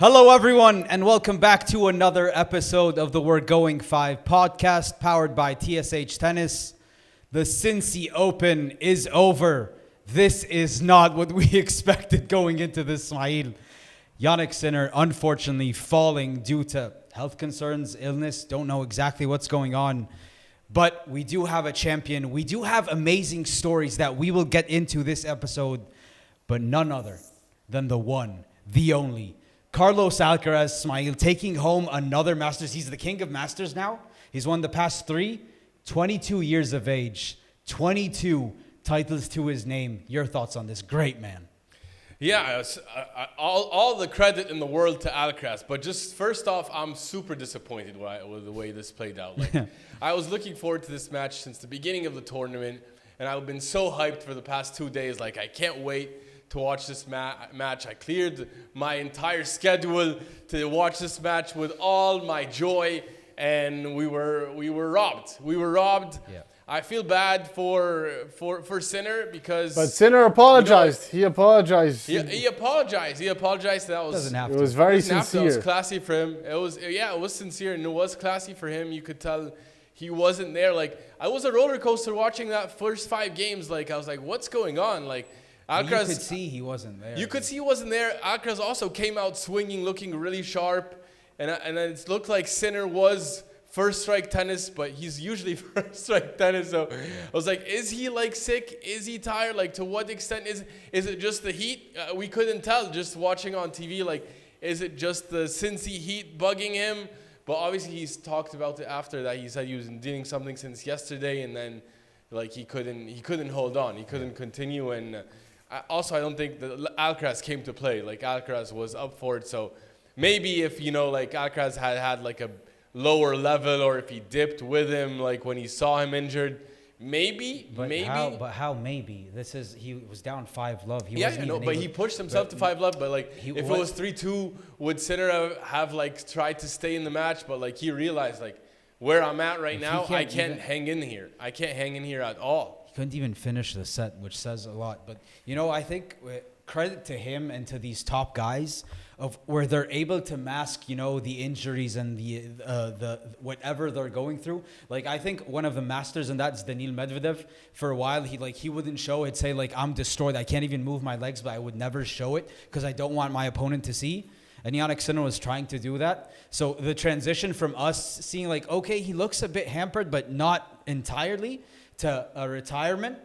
Hello, everyone, and welcome back to another episode of the We're Going 5 podcast powered by TSH Tennis. The Cincy Open is over. This is not what we expected going into this, Ismail. Jannik Sinner, unfortunately, falling due to health concerns, illness. Don't know exactly what's going on. But we do have a champion. We do have amazing stories that we will get into this episode. But none other than the one, the only, Carlitos Alcaraz, Ismail, taking home another Masters. He's the king of Masters now. He's won the past 22 years of age, 22 titles to his name. Your thoughts on this great man? Yeah, all the credit in the world to Alcaraz. But just first off, I'm super disappointed with the way this played out. I was looking forward to this match since the beginning of the tournament, and I've been so hyped for the past 2 days. I can't wait to watch this match. I cleared my entire schedule to watch this match with all my joy, and we were robbed. We were robbed. Yeah. I feel bad for Sinner because. But Sinner apologized. He apologized. He apologized. He apologized. That was. Doesn't have to. It was very sincere. It was classy for him. It was sincere and it was classy for him. You could tell he wasn't there. I was a roller coaster watching that first 5 games. I was like, what's going on? Alcaraz, you could see he wasn't there. You could see he wasn't there. Alcaraz also came out swinging, looking really sharp. And it looked like Sinner was first strike tennis, but he's usually first strike tennis. So I was like, is he sick? Is he tired? To what extent is it just the heat? We couldn't tell just watching on TV. Is it just the Cincy heat bugging him? But obviously he's talked about it after that. He said he was doing something since yesterday, and then he couldn't hold on. He couldn't continue. And also, I don't think that Alcaraz came to play. Alcaraz was up for it. So maybe if, Alcaraz had a lower level, or if he dipped with him, when he saw him injured, maybe. How maybe? He was down 5-love. He pushed himself to 5-love. But if it was 3-2, would Sinner have tried to stay in the match? But he realized where I'm at right now, I can't hang in here. I can't hang in here at all. Couldn't even finish the set, which says a lot. But, I think credit to him and to these top guys of where they're able to mask, the injuries and the whatever they're going through. I think one of the masters in that is Daniil Medvedev. For a while, he wouldn't show it, say, I'm destroyed. I can't even move my legs, but I would never show it because I don't want my opponent to see. And Jannik Sinner was trying to do that. So the transition from us seeing okay, he looks a bit hampered, but not entirely, to a retirement,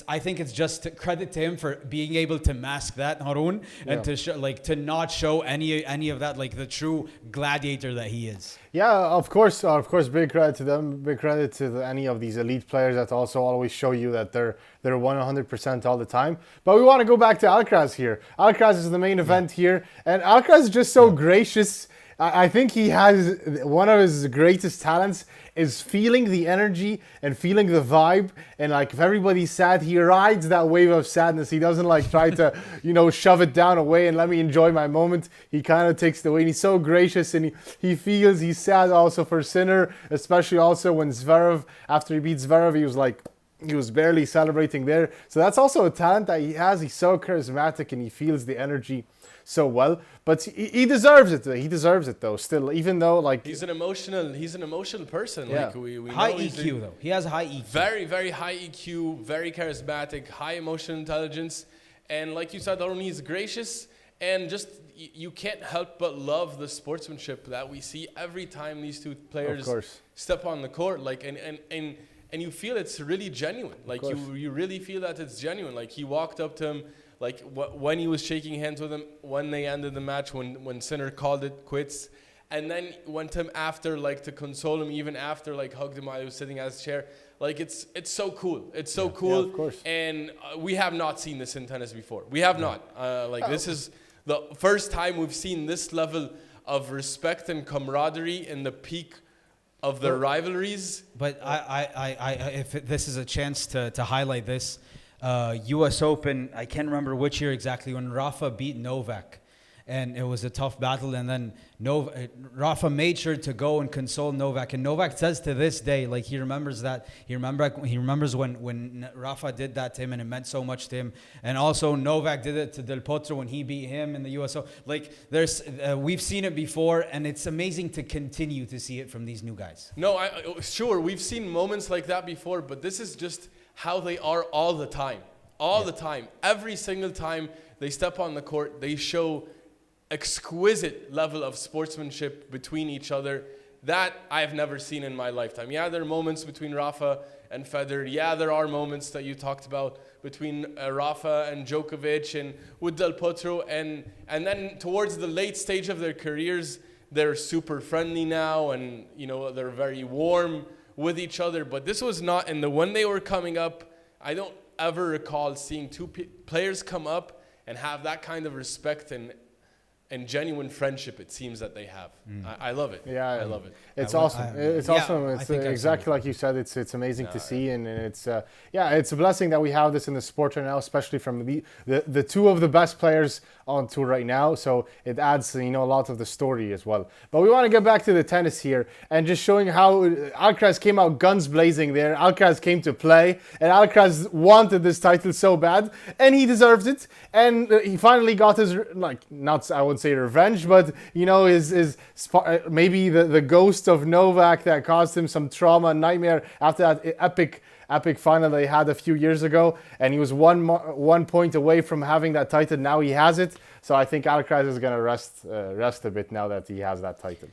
I think it's just credit to him for being able to mask that, Harun, and to show, to not show any of that, the true gladiator that he is. Yeah, of course, big credit to them. Big credit to any of these elite players that also always show you that they're 100% all the time. But we want to go back to Alcaraz here. Alcaraz is the main event here, and Alcaraz is just so gracious. I think he has one of his greatest talents is feeling the energy and feeling the vibe. And if everybody's sad, he rides that wave of sadness. He doesn't try to, shove it down away and let me enjoy my moment. He kind of takes the way. And he's so gracious, and he feels he's sad also for Sinner, especially also when Zverev, after he beats Zverev, he was barely celebrating there. So that's also a talent that he has. He's so charismatic and he feels the energy so well, but he deserves it. He deserves it though. Still, even though he's an emotional person. Yeah. We high EQ though. He has high EQ. Very, very high EQ. Very charismatic. High emotional intelligence, and like you said, Arun, he's gracious, and just you can't help but love the sportsmanship that we see every time these two players step on the court. And you feel it's really genuine. You really feel that it's genuine. He walked up to him. When he was shaking hands with him, when they ended the match, when Sinner called it quits, and then went to him after, to console him, even after, hugged him while he was sitting at his chair. It's so cool. It's so cool. Yeah, of course. And we have not seen this in tennis before. We have not. This is the first time we've seen this level of respect and camaraderie in the peak of their rivalries. But if this is a chance to highlight this, U.S. Open, I can't remember which year exactly, when Rafa beat Novak. and it was a tough battle. And then Rafa made sure to go and console Novak. And Novak says to this day, like, he remembers that. He remembers when Rafa did that to him, and it meant so much to him. And also Novak did it to Del Potro when he beat him in the USO. Like, we've seen it before, and it's amazing to continue to see it from these new guys. No, sure, we've seen moments like that before, but this is just how they are all the time. All the time. Every single time they step on the court, they show exquisite level of sportsmanship between each other that I've never seen in my lifetime. Yeah, there are moments between Rafa and Federer. Yeah, there are moments that you talked about between Rafa and Djokovic and with Del Potro. And then towards the late stage of their careers, they're super friendly now, and they're very warm with each other. But this was not when they were coming up. I don't ever recall seeing two players come up and have that kind of respect and genuine friendship. It seems that they have. I love it. Yeah, I love it. It's awesome. It's awesome. It's exactly like you said. It's amazing to see, and it's it's a blessing that we have this in the sport right now, especially from the two of the best players on tour right now. So it adds a lot of the story as well. But we want to get back to the tennis here and just showing how Alcaraz came out guns blazing there. Alcaraz came to play, and Alcaraz wanted this title so bad, and he deserved it. And he finally got his I wouldn't say revenge, but his maybe the ghost of Novak that caused him some trauma and nightmare after that epic final they had a few years ago, and he was one point away from having that title. Now he has it, so I think Alcaraz is going to rest a bit now that he has that title.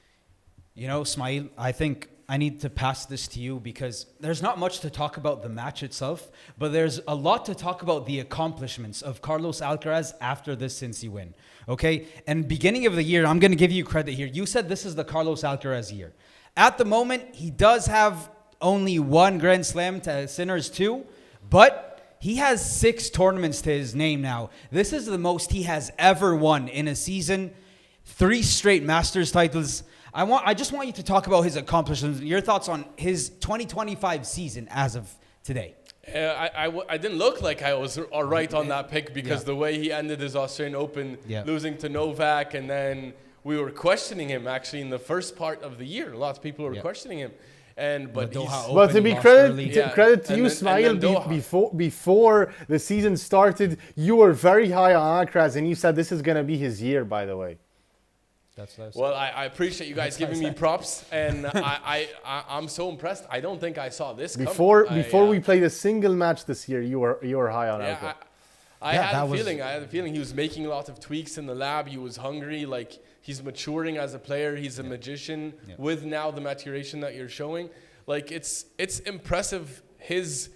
Smail, I think I need to pass this to you because there's not much to talk about the match itself, but there's a lot to talk about the accomplishments of Carlos Alcaraz after this Cincy win. Okay? And beginning of the year, I'm going to give you credit here. You said this is the Carlos Alcaraz year. At the moment, he does have only one Grand Slam to Sinner's 2, but he has 6 tournaments to his name now. This is the most he has ever won in a season. 3 straight Masters titles. I just want you to talk about his accomplishments, your thoughts on his 2025 season as of today. I didn't look like I was all right on that pick because the way he ended his Australian Open, losing to Novak, and then we were questioning him actually in the first part of the year. Lots of people were questioning him. But to be credit to you, Smail, before the season started, you were very high on Alcaraz, and you said this is going to be his year, by the way. Well, I appreciate you guys giving me props, and I'm so impressed. I don't think I saw this before we played a single match this year. You were high on Alcaraz. I had a feeling he was making a lot of tweaks in the lab. He was hungry, like he's maturing as a player. He's a magician with now the maturation that you're showing. Like it's impressive his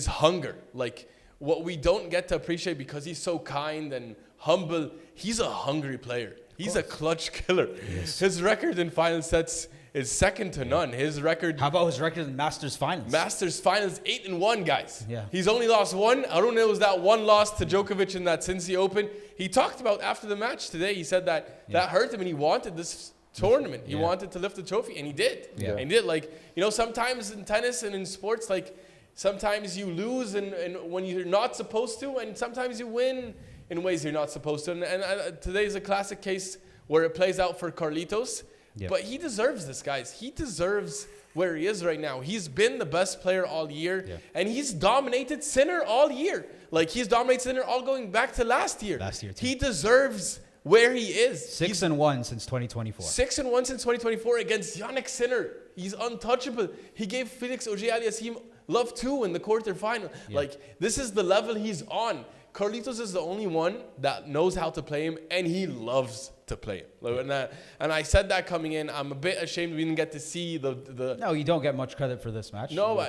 hunger. Like what we don't get to appreciate because he's so kind and humble. He's a hungry player. He's a clutch killer. Yes. His record in final sets is second to none. His record. How about his record in Masters finals? Masters finals 8-1, guys. Yeah. He's only lost one. I don't know. It was that one loss to Djokovic in that Cincy Open. He talked about after the match today. He said that hurt him, and he wanted this tournament. He wanted to lift the trophy, and he did. Yeah. And he did. Like sometimes in tennis and in sports, like sometimes you lose and when you're not supposed to, and sometimes you win in ways you're not supposed to. And today's a classic case where it plays out for Carlitos. Yep. But he deserves this, guys. He deserves where he is right now. He's been the best player all year, and he's dominated Sinner all year. Like, he's dominated Sinner all going back to last year. Last year, too. He deserves where he is. 6-1 since 2024. 6-1 since 2024 against Jannik Sinner. He's untouchable. He gave Felix Auger-Aliassime love too in the quarterfinal. Yeah. Like, this is the level he's on. Carlitos is the only one that knows how to play him, and he loves to play him. Like, and I said that coming in. I'm a bit ashamed we didn't get to see the No, you don't get much credit for this match. No,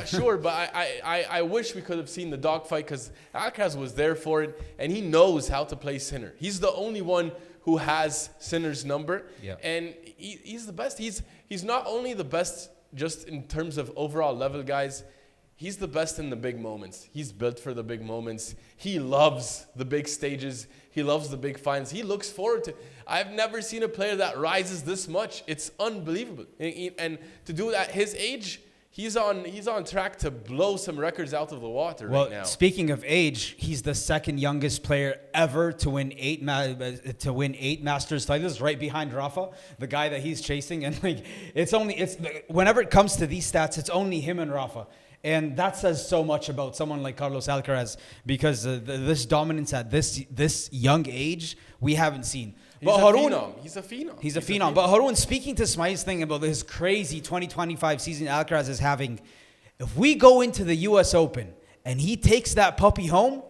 sure, but I wish we could have seen the dogfight because Alcaraz was there for it, and he knows how to play Sinner. He's the only one who has Sinner's number, and he's the best. He's not only the best just in terms of overall level, guys. He's the best in the big moments. He's built for the big moments. He loves the big stages. He loves the big finals. He looks forward to. I've never seen a player that rises this much. It's unbelievable. And to do it at his age, he's on track to blow some records out of the water Well, right now. speaking of age, he's the second youngest player ever to win eight Masters titles, right behind Rafa, the guy that he's chasing. And like, whenever it comes to these stats, it's only him and Rafa. And that says so much about someone like Carlos Alcaraz, because this dominance at this young age, we haven't seen. He's a phenom. He's a phenom. But Harun, speaking to Smythe's thing about his crazy 2025 season Alcaraz is having, if we go into the U.S. Open and he takes that puppy home,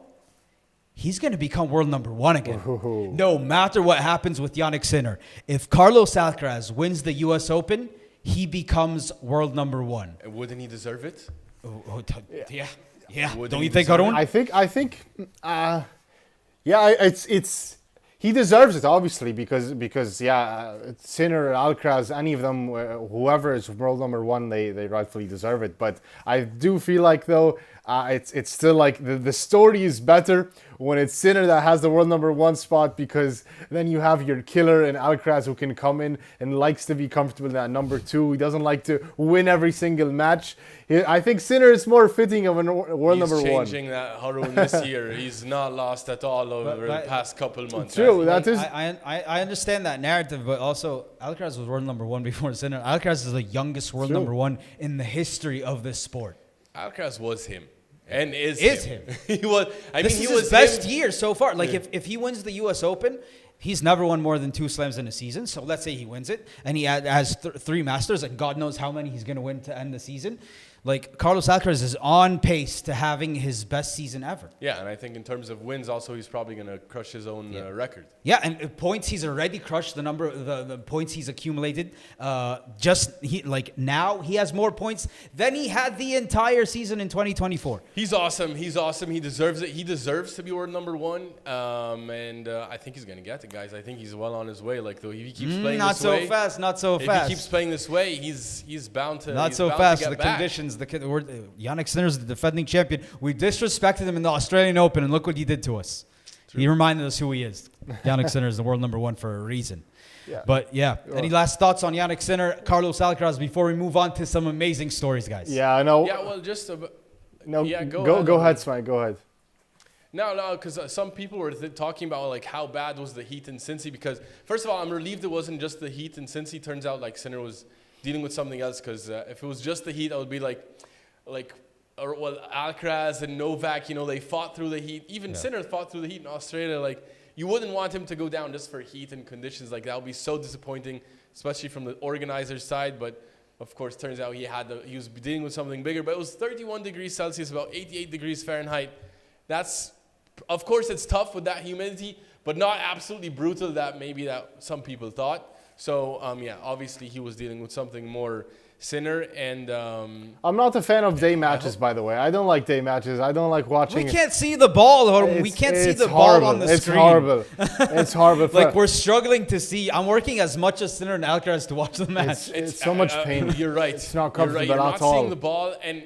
he's going to become world number one again. Ooh. No matter what happens with Jannik Sinner. If Carlos Alcaraz wins the U.S. Open, he becomes world number one. And wouldn't he deserve it? Yeah. Wouldn't Don't he you think, deserve Harun? I think, it's he deserves it, obviously, because Sinner, Alcaraz, any of them, whoever is world number one, they rightfully deserve it. But I do feel like, though, it's still like the story is better when it's Sinner that has the world number one spot, because then you have your killer in Alcaraz who can come in and likes to be comfortable in that number two. He doesn't like to win every single match. I think Sinner is more fitting of a world number one. He's changing that Harun this year. He's not lost at all over the past couple months. True, that is. I understand that narrative, but also Alcaraz was world number one before Sinner. Alcaraz is the youngest world number one in the history of this sport. Alcaraz was him. And is him. He was. This is his best year so far. Like, if he wins the U.S. Open, he's never won more than 2 slams in a season. So let's say he wins it, and he has 3 Masters, and God knows how many he's going to win to end the season. Like, Carlos Alcaraz is on pace to having his best season ever. Yeah, and I think in terms of wins, also he's probably going to crush his own record. Yeah, and points, he's already crushed the number of the points he's accumulated. Now he has more points than he had the entire season in 2024. He's awesome. He deserves it. He deserves to be world number one. And I think he's going to get it, guys. I think he's well on his way. Like, though, if he keeps playing this way, not so fast. If he keeps playing this way, he's bound to. Not so fast. The conditions. Jannik Sinner is the defending champion. We disrespected him in the Australian Open, and look what he did to us. True. He reminded us who he is. Jannik Sinner is the world number one for a reason. Yeah. But yeah, any last thoughts on Jannik Sinner, Carlos Alcaraz before we move on to some amazing stories, guys? Yeah, I know. Yeah, well, just go ahead, Smite. Go ahead. No, because some people were talking about like how bad was the heat in Cincy. Because first of all, I'm relieved it wasn't just the heat in Cincy. Turns out like Sinner was dealing with something else, because if it was just the heat, I would be Alcaraz and Novak, they fought through the heat. Even Sinner fought through the heat in Australia. Like, you wouldn't want him to go down just for heat and conditions. Like, that would be so disappointing, especially from the organizer's side. But of course, turns out he was dealing with something bigger. But it was 31 degrees Celsius, about 88 degrees Fahrenheit. Of course, it's tough with that humidity, but not absolutely brutal that some people thought. So, obviously he was dealing with something more Sinner. And I'm not a fan of day matches, by the way. I don't like day matches. I don't like watching. We can't see the ball. We can't see the ball on the screen. It's horrible. Like, we're struggling to see. I'm working as much as Sinner and Alcaraz to watch the match. It's so much pain. You're right. It's not comfortable You're at all. not seeing the ball, and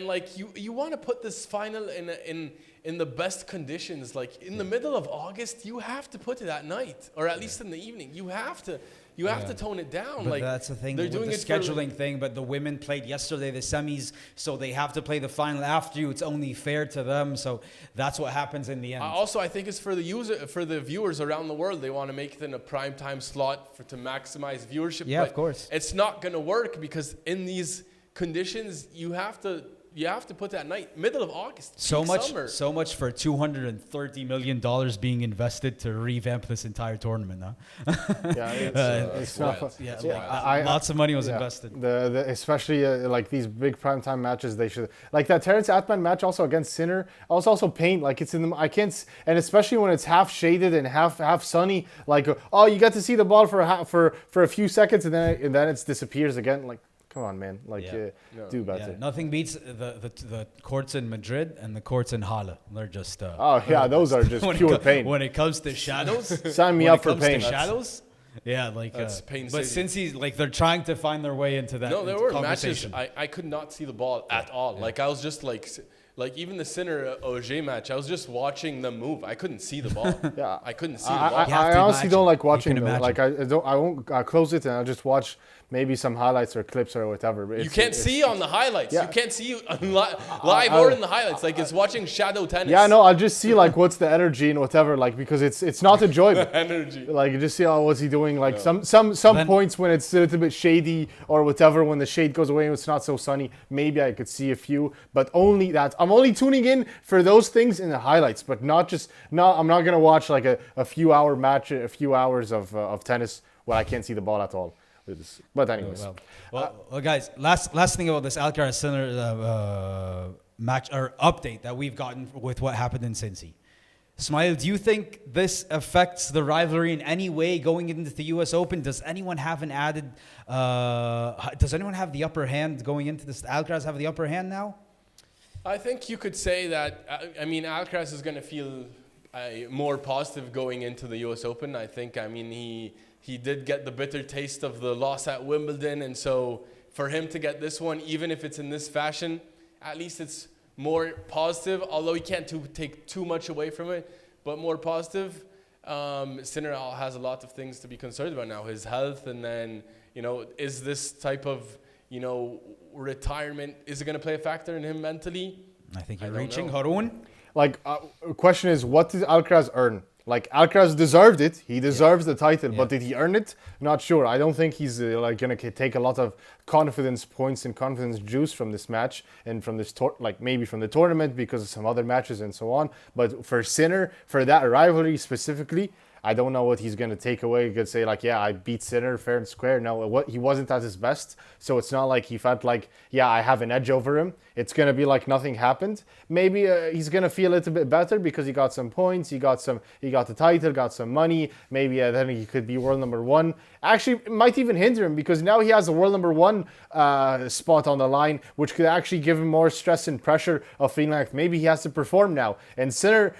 like you want to put this final in the best conditions. Like, in the middle of August, you have to put it at night, or at least in the evening. You have to tone it down. But like, that's the thing they're with doing the it scheduling thing. But the women played yesterday, the semis, so they have to play the final after you. It's only fair to them. So that's what happens in the end. Also, I think it's for the viewers around the world. They want to make it in a prime time slot to maximize viewership. Yeah, but of course. It's not going to work, because in these conditions, you have to put that night, middle of August. So much for $230 million being invested to revamp this entire tournament, huh? It's not. Lots of money was invested. Especially like these big primetime matches, they should, like that Terence Atmane match also against Sinner. Also paint, like it's in the, I can't, and especially when it's half shaded and half sunny. Like, you got to see the ball for a few seconds, and then it disappears again. Like, come on, man. Like, do better. Yeah, nothing beats the courts in Madrid and the courts in Halle. They're just... those are just pure pain. When it comes to shadows... Sign me up for pain. Shadows... Yeah, like... That's pain. But since they're trying to find their way into that No, there were matches, I could not see the ball at all. Yeah. Like, I was just like... like even the Sinner Auger match, I was just watching them move. I couldn't see the ball. Yeah. I couldn't see the ball. I honestly don't like watching You can them. Like I won't close it and I'll just watch maybe some highlights or clips or whatever. But You can't see on the highlights. Yeah. You can't see live or in the highlights. Like it's watching shadow tennis. Yeah, no, I'll just see like what's the energy and whatever, like because it's not enjoyable. Energy. Like you just see what's he doing. Like some points when it's a little bit shady or whatever, when the shade goes away and it's not so sunny, maybe I could see a few, but only that. I'm only tuning in for those things in the highlights, but I'm not gonna watch like a few hour match, a few hours of tennis where I can't see the ball at all. But anyways, well, guys, last thing about this Alcaraz Sinner match or update that we've gotten with what happened in Cincy. Smile, do you think this affects the rivalry in any way going into the U.S. Open? Does anyone have an added? Does anyone have the upper hand going into this? Alcaraz have the upper hand now? I think you could say that. I mean, Alcaraz is going to feel more positive going into the U.S. Open. I think. I mean, he did get the bitter taste of the loss at Wimbledon, and so for him to get this one, even if it's in this fashion, at least it's more positive. Although he can't take too much away from it, but more positive. Sinner has a lot of things to be concerned about now. His health, and then is this type of retirement, is it going to play a factor in him mentally? I think you're reaching. Harun? Like, question is, what did Alcaraz earn? Like, Alcaraz deserved it. He deserves the title, but did he earn it? Not sure. I don't think he's going to take a lot of confidence points and confidence juice from this match and from this maybe from the tournament because of some other matches and so on. But for Sinner, for that rivalry specifically, I don't know what he's going to take away. He could say like, yeah, I beat Sinner fair and square. No, he wasn't at his best. So it's not like he felt like, yeah, I have an edge over him. It's going to be like nothing happened. Maybe he's going to feel a little bit better because he got some points. He got the title, got some money. Maybe then he could be world number one. Actually, it might even hinder him because now he has a world number one spot on the line, which could actually give him more stress and pressure of feeling like maybe he has to perform now. And Sinner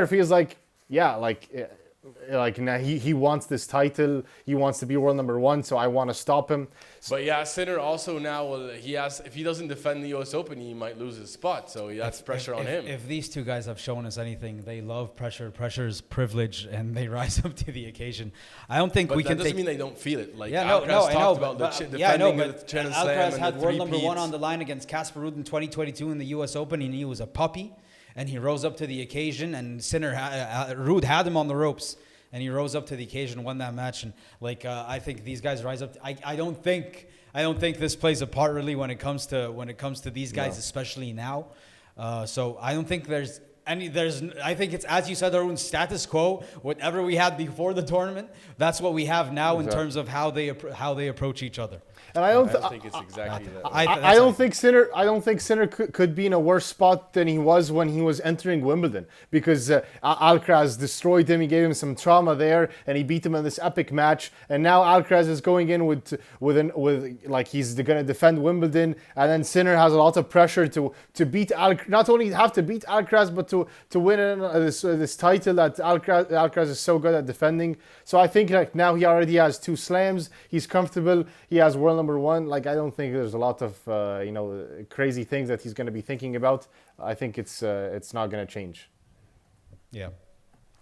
feels like, yeah, like now he wants this title, he wants to be world number one, so I want to stop him. But yeah, Sinner also now if he doesn't defend the U.S. Open, he might lose his spot. So that's pressure on him. If these two guys have shown us anything, they love pressure. Pressure is privilege, and they rise up to the occasion. I don't think we can. That doesn't mean they don't feel it. Like Alcaraz talked about defending the China Slam. Alcaraz had world number one on the line against Casper Ruud in 2022 in the U.S. Open, and he was a puppy, and he rose up to the occasion. And Ruud had him on the ropes. And he rose up to the occasion, won that match, and I think these guys rise up. I don't think this plays a part really when it comes to these guys, especially now. So I don't think I think it's, as you said, our own status quo. Whatever we had before the tournament, that's what we have now in terms of how they approach each other. And I don't think it's exactly that. I don't think Sinner could be in a worse spot than he was when he was entering Wimbledon, because Alcaraz destroyed him. He gave him some trauma there, and he beat him in this epic match. And now Alcaraz is going in with he's going to defend Wimbledon, and then Sinner has a lot of pressure to beat not only have to beat Alcaraz, but to win this title that Alcaraz is so good at defending. So I think like now he already has 2 slams. He's comfortable. He has world number one. I don't think there's a lot of crazy things that he's going to be thinking about. I think it's not going to change. Yeah.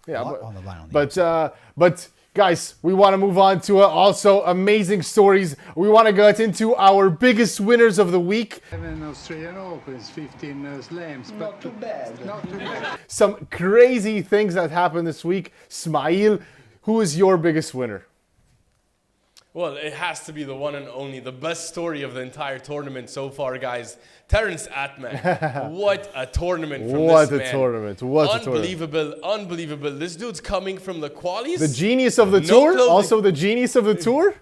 On the line. But guys, we want to move on to also amazing stories. We want to get into our biggest winners of the week. 7 Australian Opens, 15 slams. Not too bad. Some crazy things that happened this week. Smail, who is your biggest winner? Well, it has to be the one and only, the best story of the entire tournament so far, guys. Terence Atmane. What a tournament from this man. Unbelievable. This dude's coming from the qualies. The genius of the tour? Clothing. Also the genius of the tour?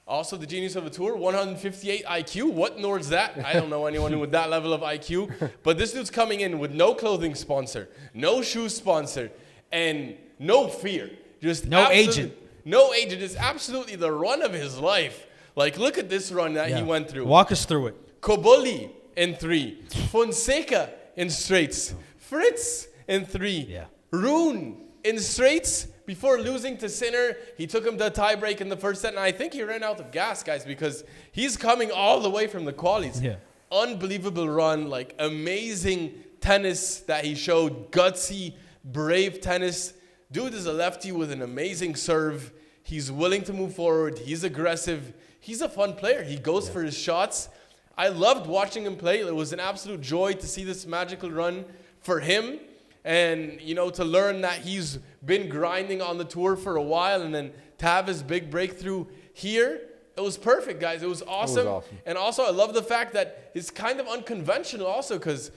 Also the genius of the tour, 158 IQ. What Nord's that? I don't know anyone with that level of IQ. But this dude's coming in with no clothing sponsor, no shoe sponsor, and no fear. Just no agent. No agent. It's absolutely the run of his life. Like, look at this run that he went through. Walk us through it. Koboli in 3. Fonseca in straights. Fritz in 3. Yeah. Rune in straights. Before losing to Sinner, he took him to a tiebreak in the first set. And I think he ran out of gas, guys, because he's coming all the way from the qualies. Yeah. Unbelievable run. Amazing tennis that he showed, gutsy, brave tennis. Dude is a lefty with an amazing serve. He's willing to move forward. He's aggressive. He's a fun player. He goes for his shots. I loved watching him play. It was an absolute joy to see this magical run for him. And, you know, to learn that he's been grinding on the tour for a while and then to have his big breakthrough here. It was perfect, guys. It was awesome. And also, I love the fact that it's kind of unconventional also because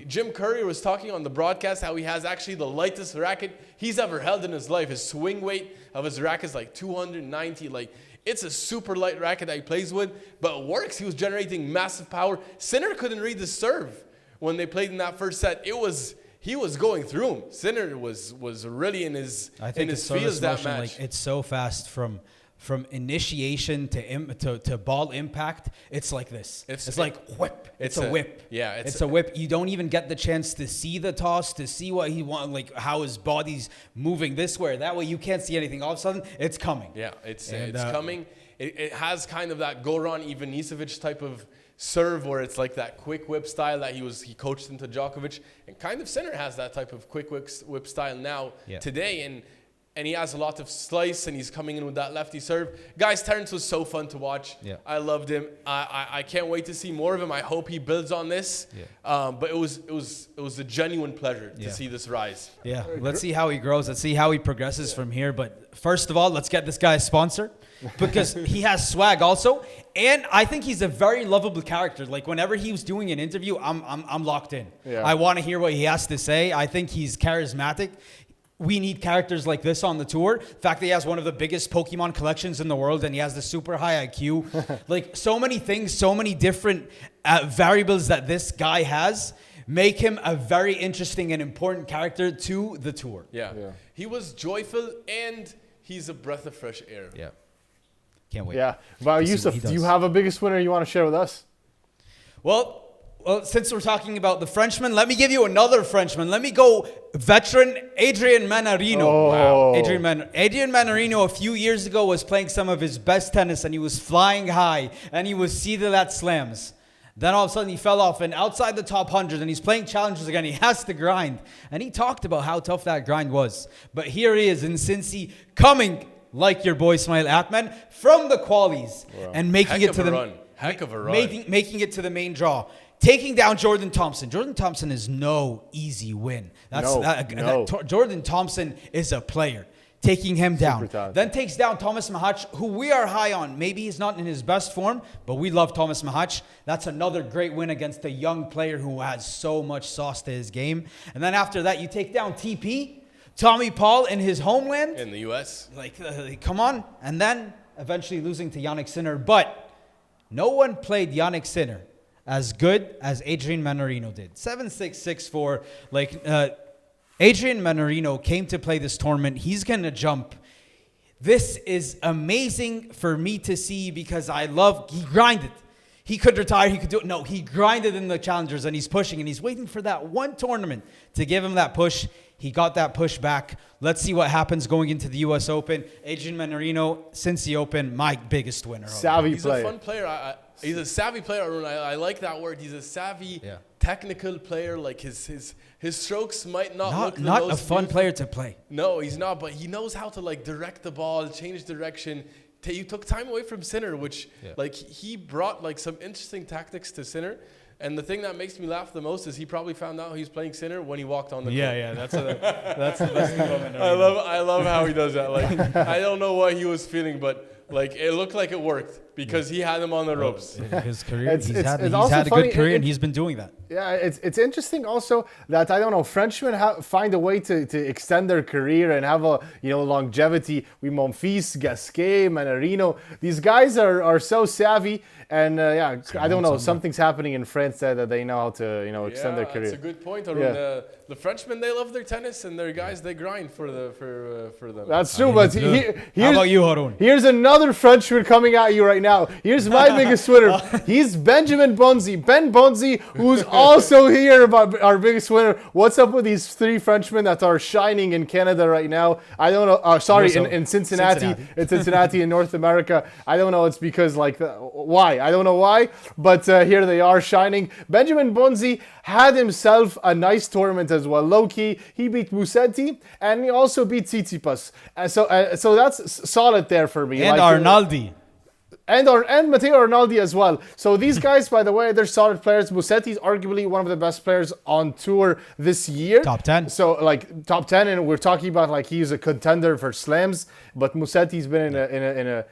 Jim Courier was talking on the broadcast how he has actually the lightest racket he's ever held in his life. His swing weight of his racket is like 290. Like, it's a super light racket that he plays with, but it works. He was generating massive power. Sinner couldn't read the serve when they played in that first set. He was going through him. Sinner was really in his feels that match. Like, it's so fast from initiation to ball impact. It's like this. It's like whip. It's a whip. Yeah, it's a whip. You don't even get the chance to see the toss, to see what he wants, like how his body's moving this way or that way. You can't see anything. All of a sudden, it's coming. Yeah, it's coming. It has kind of that Goran Ivanisevic type of serve where it's like that quick whip style that he coached into Djokovic, and kind of Sinner has that type of quick whip style now today, and he has a lot of slice, and he's coming in with that lefty serve. Guys, Terence was so fun to watch. Yeah. I loved him. I can't wait to see more of him. I hope he builds on this. Yeah. But it was a genuine pleasure to see this rise. Yeah, let's see how he grows. Let's see how he progresses from here. But first of all, let's get this guy a sponsor because he has swag also. And I think he's a very lovable character. Like, whenever he was doing an interview, I'm locked in. Yeah. I want to hear what he has to say. I think he's charismatic. We need characters like this on the tour. The fact that he has one of the biggest Pokemon collections in the world and he has the super high IQ. Like, so many things, so many different variables that this guy has make him a very interesting and important character to the tour. Yeah. He was joyful and he's a breath of fresh air. Yeah. Can't wait. Yeah. Well, Yusuf, do you have a biggest winner you want to share with us? Well, since we're talking about the Frenchman, let me give you another Frenchman. Let me go veteran Adrian Mannarino. Oh. Wow. Adrian Mannarino a few years ago was playing some of his best tennis and he was flying high and he was seeded at slams. Then all of a sudden he fell off and outside the top 100 and he's playing challenges again. He has to grind. And he talked about how tough that grind was. But here he is in Cincy, coming like your boy Ismail Atmane from the qualies and making it to the Heck of a run. Making it to the main draw. Taking down Jordan Thompson. Jordan Thompson is no easy win. Jordan Thompson is a player. Taking him down. Then takes down Thomas Machac, who we are high on. Maybe he's not in his best form, but we love Thomas Machac. That's another great win against a young player who has so much sauce to his game. And then after that, you take down TP, Tommy Paul in his homeland. In the U.S. Come on. And then eventually losing to Jannik Sinner. But no one played Jannik Sinner as good as Adrian Mannarino did. 7-6, 6-4. Adrian Mannarino came to play this tournament. He's going to jump. This is amazing for me to see because he grinded. He could retire. He could do it. No, he grinded in the challengers and he's pushing and he's waiting for that one tournament to give him that push. He got that push back. Let's see what happens going into the U.S. Open. Adrian Mannarino, Cincy Open, my biggest winner. Savvy He's player. A fun player. He's a savvy player. I like that word. He's a savvy, technical player. Like his strokes might not look not a fun player to play. No, he's not. But he knows how to direct the ball, change direction. You took time away from Sinner, which he brought some interesting tactics to Sinner. And the thing that makes me laugh the most is he probably found out he's playing Sinner when he walked on the court. Yeah, that's the best thing. I love how he does that. I don't know what he was feeling, but it looked like it worked because he had him on the ropes. His career, he's had a good career, and he's been doing that. Yeah, it's interesting also that, I don't know, Frenchmen find a way to extend their career and have a longevity. We Monfils, Gasquet, Mannarino. These guys are so savvy, and I don't know, something's happening in France that they know how to extend their career. That's a good point. Arun. The Frenchmen, they love their tennis, and their guys, they grind for them. That's true, but how about you, Harun? Here's another Frenchman coming at you right now. now. Here's my biggest winner. He's Benjamin Bonzi. Ben Bonzi, who's also here, about our biggest winner. What's up with these three Frenchmen that are shining in Canada right now? I don't know. Sorry, in Cincinnati. In Cincinnati in North America. I don't know. It's because why? I don't know why. But here they are shining. Benjamin Bonzi had himself a nice tournament as well. Low-key, he beat Musetti and he also beat Tsitsipas. So that's solid there for me. And Arnaldi. And Matteo Arnaldi as well. So these guys, by the way, they're solid players. Musetti's arguably one of the best players on tour this year. Top 10. So top 10, and we're talking about he's a contender for slams. But Musetti's been in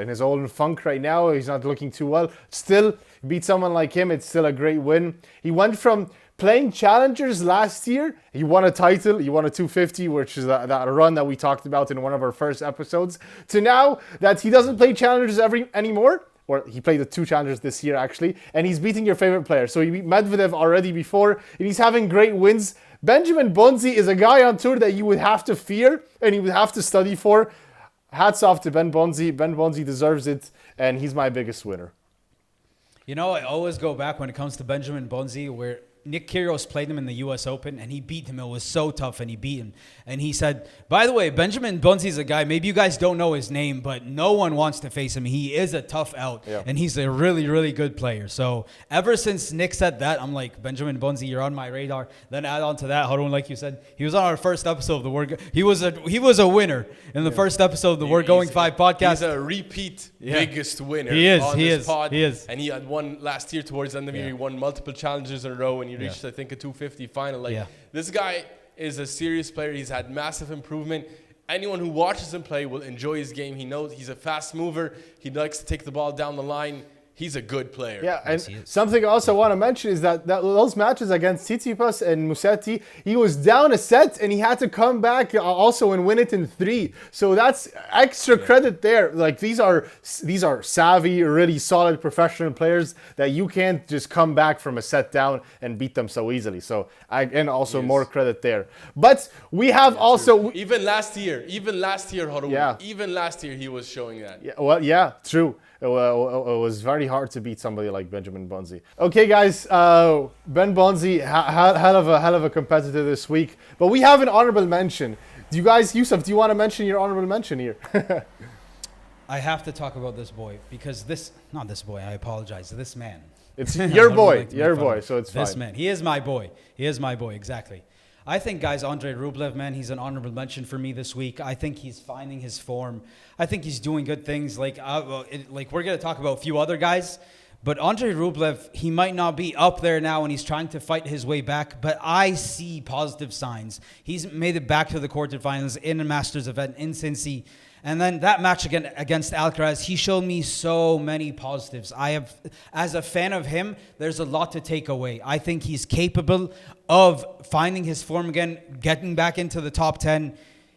his own funk right now. He's not looking too well. Still, beat someone like him. It's still a great win. He went from playing challengers last year, he won a title, he won a 250, which is that run that we talked about in one of our first episodes, to now that he doesn't play challengers anymore, or he played the 2 challengers this year actually, and he's beating your favorite player. So he beat Medvedev already before, and he's having great wins. Benjamin Bonzi is a guy on tour that you would have to fear, and you would have to study for. Hats off to Ben Bonzi. Ben Bonzi deserves it, and he's my biggest winner. You know, I always go back when it comes to Benjamin Bonzi, where Nick Kyrgios played him in the U.S. Open, and he beat him. It was so tough, and he beat him. And he said, by the way, Benjamin Bonzi's a guy, maybe you guys don't know his name, but no one wants to face him. He is a tough out, and he's a really, really good player. So ever since Nick said that, I'm like, Benjamin Bonzi, you're on my radar. Then add on to that, Harun, like you said, he was on our first episode of the Word. He was a winner in the first episode of the We're Going 5 podcast. He's a repeat biggest winner. He is. On he this is. pod. He is. And he had won last year towards the end of the year. He won multiple challenges in a row, and he reached, I think, a 250 final. This guy is a serious player. He's had massive improvement. Anyone who watches him play will enjoy his game. He knows he's a fast mover. He likes to take the ball down the line. He's a good player. Yeah, and something I also want to mention is that those matches against Tsitsipas and Musetti, he was down a set and he had to come back also and win it in 3. So that's extra credit there. These are savvy, really solid professional players that you can't just come back from a set down and beat them so easily. So more credit there. But we have also even last year, Harun, even last year he was showing that. Yeah, true. It was very hard to beat somebody like Benjamin Bonzi. Okay, guys, Ben Bonzi, hell of a competitor this week. But we have an honorable mention. Yusuf, do you want to mention your honorable mention here? I have to talk about this boy because not this boy, I apologize, this man. It's your boy, so it's fine. This man, he is my boy, exactly. I think, guys, Andrei Rublev, man, he's an honorable mention for me this week. I think he's finding his form. I think he's doing good things. We're going to talk about a few other guys, but Andrei Rublev, he might not be up there now and he's trying to fight his way back, but I see positive signs. He's made it back to the quarterfinals in a Masters event in Cincy. And then that match against Alcaraz, he showed me so many positives. As a fan of him, there's a lot to take away. I think he's capable of finding his form again, getting back into the top 10.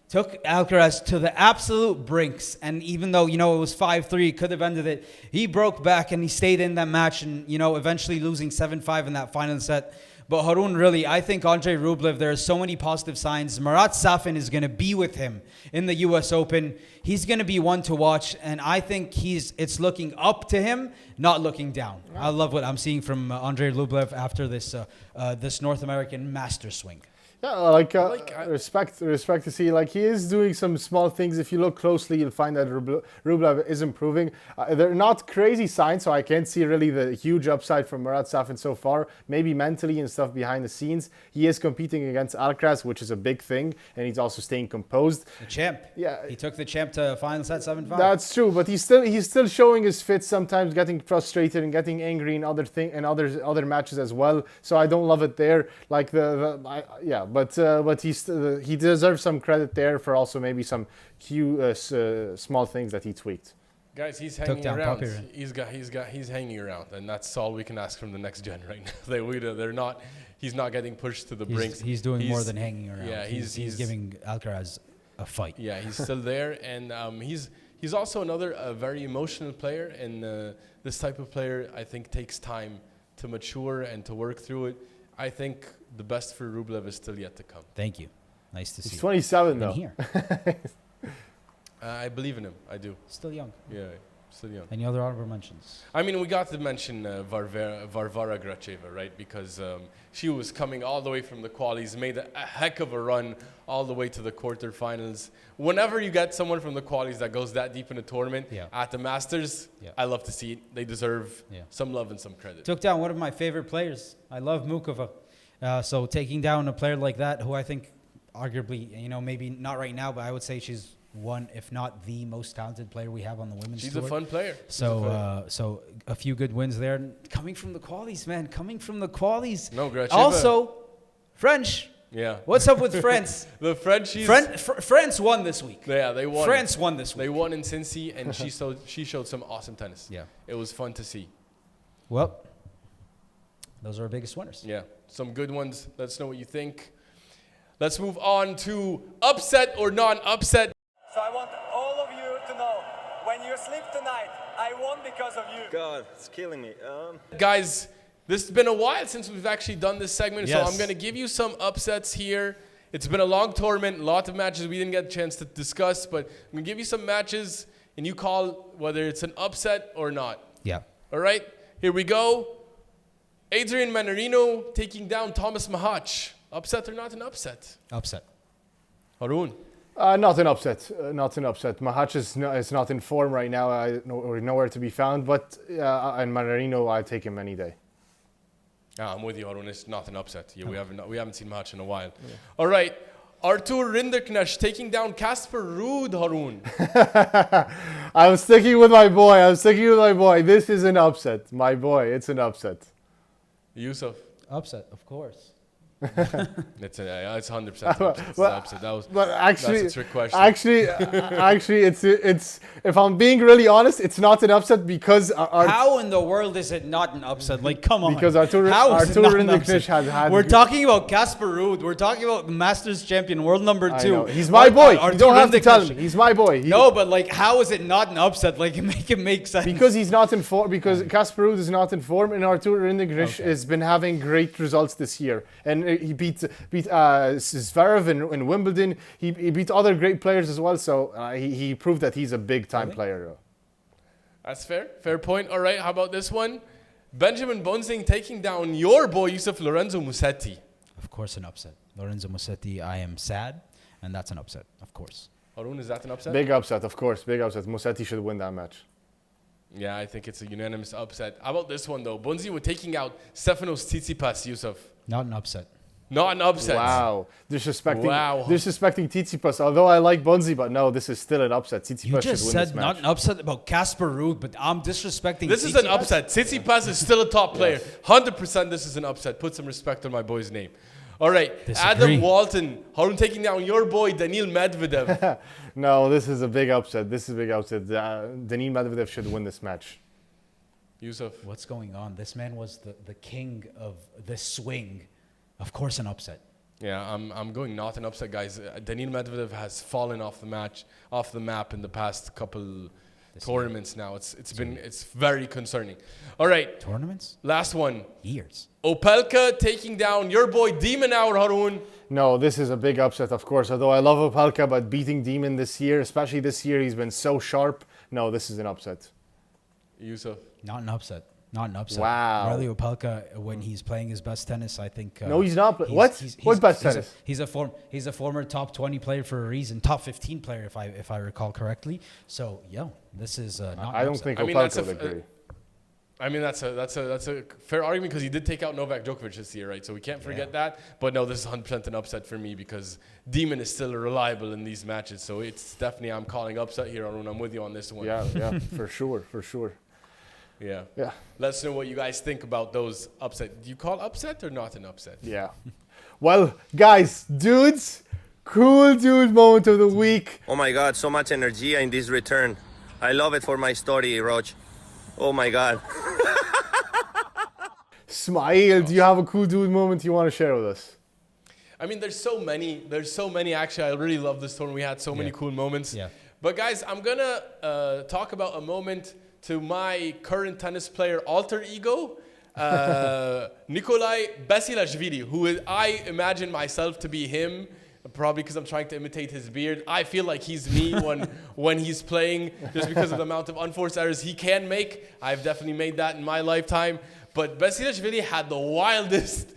Took Alcaraz to the absolute brinks. And even though, it was 5-3, could have ended it, he broke back and he stayed in that match and, eventually losing 7-5 in that final set. But Harun, really, I think Andrei Rublev, there are so many positive signs. Marat Safin is going to be with him in the U.S. Open. He's going to be one to watch, and I think it's looking up to him, not looking down. I love what I'm seeing from Andrei Rublev after this North American master swing. Yeah, respect to see. He is doing some small things. If you look closely, you'll find that Rublev is improving. They're not crazy signs, so I can't see really the huge upside from Marat Safin so far. Maybe mentally and stuff behind the scenes. He is competing against Alcaraz, which is a big thing, and he's also staying composed. The champ. Yeah. He took the champ to final set 7-5. That's true, but he's still showing his fits sometimes, getting frustrated and getting angry in other matches as well. So I don't love it there. But he deserves some credit there for also maybe some small things that he tweaked. Guys, he's hanging around. He's hanging around, and that's all we can ask from the next gen right now. He's not getting pushed to the brink. He's doing more than hanging around. Yeah, he's giving Alcaraz a fight. Yeah, he's still there, and he's also another very emotional player, and this type of player I think takes time to mature and to work through it. I think the best for Rublev is still yet to come. Thank you. Nice to see. He's 27 though. Here. I believe in him. I do. Still young. Yeah. Still young. Any other honorable mentions? I mean, we got to mention Varvara Gracheva, right? Because she was coming all the way from the qualies, made a heck of a run all the way to the quarterfinals. Whenever you get someone from the qualies that goes that deep in a tournament at the Masters, I love to see it. They deserve some love and some credit. Took down one of my favorite players. I love Mukova. So taking down a player like that, who I think arguably, you know, maybe not right now, but I would say she's one, if not the most talented player we have on the women's tour. She's a fun player. So, so a few good wins there. Coming from the qualies, man. Coming from the qualies. No, Gracheva. Also, French. Yeah. What's up with France? The Frenchies. France won this week. Yeah, they won. France won this week. They won in Cincy, and she showed some awesome tennis. Yeah. It was fun to see. Well, those are our biggest winners. Yeah. Some good ones. Let us know what you think. Let's move on to upset or non-upset. So I want all of you to know, when you sleep tonight, I won because of you. God, it's killing me. Guys, this has been a while since we've actually done this segment, so Yes. I'm going to give you some upsets here. It's been a long tournament, a lot of matches we didn't get a chance to discuss, but I'm going to give you some matches, and you call whether it's an upset or not. Yeah. All right, here we go. Adrian Mannarino taking down Thomas Machac. Upset or not an upset? Upset. Harun. Not an upset. Not an upset. Machac is not in form right now. Or nowhere to be found. But and Mannarino, I take him any day. I'm with you, Harun. It's not an upset. Yeah, we haven't seen Machac in a while. Yeah. All right. Artur Rinderknech taking down Casper Ruud, Harun. I'm sticking with my boy. This is an upset. My boy, it's an upset. Yusuf. Upset, of course. It's 100% upset. That's a trick question. Actually, it's if I'm being really honest, it's not an upset because how in the world is it not an upset? Like, come on. Because Artur Rinderknech has had. We're talking about Casper Ruud. We're talking about the Masters champion, world number 2. He's my boy. You don't have to tell me. He's my boy. No, but like, how is it not an upset? Like, make it make sense. Because he's not in form. Because Casper Ruud is not in form, and Artur Rinderknech has been having great results this year, and he beat Zverev in Wimbledon. He beat other great players as well. So he proved that he's a big time player. That's fair. Fair point. All right. How about this one? Benjamin Bonzi taking down your boy Yusuf Lorenzo Musetti. Of course, an upset. Lorenzo Musetti. I am sad, and that's an upset. Of course. Harun, is that an upset? Big upset, of course. Big upset. Musetti should win that match. Yeah, I think it's a unanimous upset. How about this one though? Bonzi were taking out Stefanos Tsitsipas, Yusuf. Not an upset. Not an upset. Wow. Disrespecting Tsitsipas. Although I like Bonzi, but no, this is still an upset. Tsitsipas You just should win said this match. not an upset about Casper Ruud, but I'm disrespecting This is Tsitsipas? an upset. Tsitsipas is still a top player. 100% this is an upset. Put some respect on my boy's name. All right. Disagree. Adam Walton. Harun taking down your boy Daniil Medvedev. No, this is a big upset. Daniil Medvedev should win this match. Yusuf. What's going on? This man was the king of the swing. Of course, an upset. Yeah, I'm going not an upset, guys. Daniil Medvedev has fallen off the map in the past couple tournaments now. It's very concerning. All right. Tournaments? Last one. Years. Opelka taking down your boy Minaur, Harun. No, this is a big upset, of course. Although I love Opelka, but beating Demon this year, especially this year, he's been so sharp. No, this is an upset. Yusuf. Not an upset. Not an upset. Wow. Really, Opelka, when he's playing his best tennis, I think. No, he's not. What best tennis? He's a former top 20 player for a reason, top 15 player if I recall correctly. So, this is not. I don't think Opelka would agree. I mean, that's a fair argument because he did take out Novak Djokovic this year, right? So we can't forget that. But no, this is 100% an upset for me because Demon is still reliable in these matches. So it's definitely, I'm calling upset here, Arun. I'm with you on this one. Yeah, for sure. Yeah. Yeah. Let us know what you guys think about those upset. Do you call upset or not an upset? Yeah. Well, guys, dudes, cool dude moment of the week. Oh my God, so much energy in this return. I love it for my story, Roj. Oh my God. Smile, do you have a cool dude moment you want to share with us? I mean, there's so many. Actually, I really love this tournament. We had so many cool moments. Yeah. But guys, I'm going to talk about a moment to my current tennis player alter ego, Nikolai Basilashvili, who I imagine myself to be him Probably because I'm trying to imitate his beard. I feel like he's me when he's playing, just because of the amount of unforced errors he can make. I've definitely made that in my lifetime. But Basilashvili had the wildest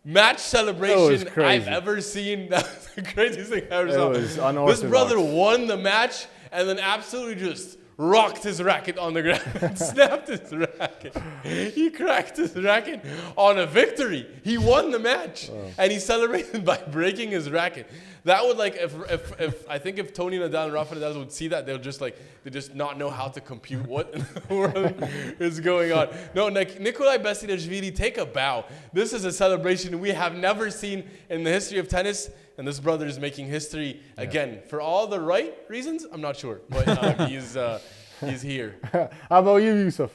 match celebration I've ever seen. That's the craziest thing I ever saw. It was unorthodox. This brother won the match and then absolutely just rocked his racket on the ground and snapped his racket. He cracked his racket on a victory. He won the match and he celebrated by breaking his racket. That would, like, if I think if Tony Nadal and Rafa Nadal would see that, they just not know how to compute what in the world is going on. No, Nikolai Basilashvili, take a bow. This is a celebration we have never seen in the history of tennis. And this brother is making history again for all the right reasons. I'm not sure, but he's here. How about you, Yusuf?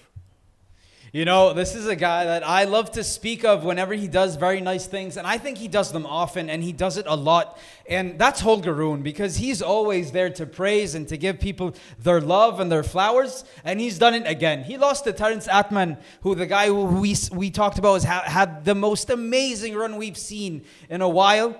You know, this is a guy that I love to speak of whenever he does very nice things. And I think he does them often, and he does it a lot. And that's Holger Rune, because he's always there to praise and to give people their love and their flowers. And he's done it again. He lost to Terence Atmane, who the guy who we talked about had the most amazing run we've seen in a while.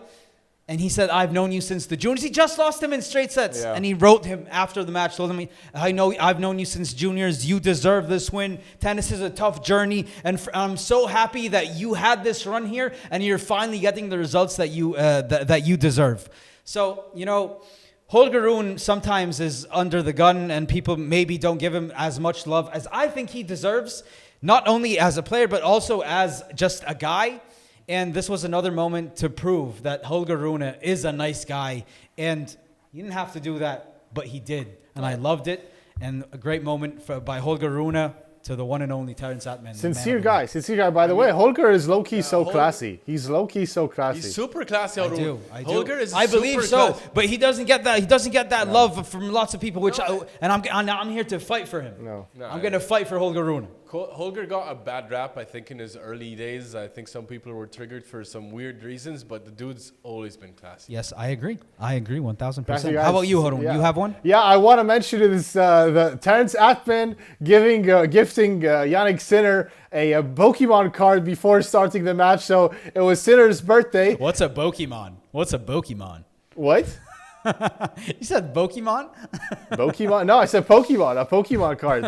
And he said, I've known you since the juniors. He just lost him in straight sets. Yeah. And he wrote him after the match, told him, I've known you since juniors. You deserve this win. Tennis is a tough journey. And I'm so happy that you had this run here and you're finally getting the results that you deserve. So, you know, Holger Rune sometimes is under the gun and people maybe don't give him as much love as I think he deserves, not only as a player, but also as just a guy. And this was another moment to prove that Holger Rune is a nice guy. And he didn't have to do that, but he did. And I loved it. And a great moment by Holger Rune to the one and only Terence Atmane. Sincere guy. By the way, Holger is low-key so classy. He's low-key so classy. He's super classy. I do. Holger is I believe so, classy. But he doesn't get that. He doesn't get that love from lots of people. I'm here to fight for him. I'm going to fight for Holger Rune. Holger got a bad rap, I think, in his early days. I think some people were triggered for some weird reasons, but the dude's always been classy. Yes, I agree. 1,000%. How about you, Harun? Yeah. You have one? Yeah, I want to mention is the Terence Atmane gifting Jannik Sinner a Pokemon card before starting the match. So it was Sinner's birthday. What's a Pokemon? What? You said Pokemon? Pokemon? No, I said Pokemon. A Pokemon card.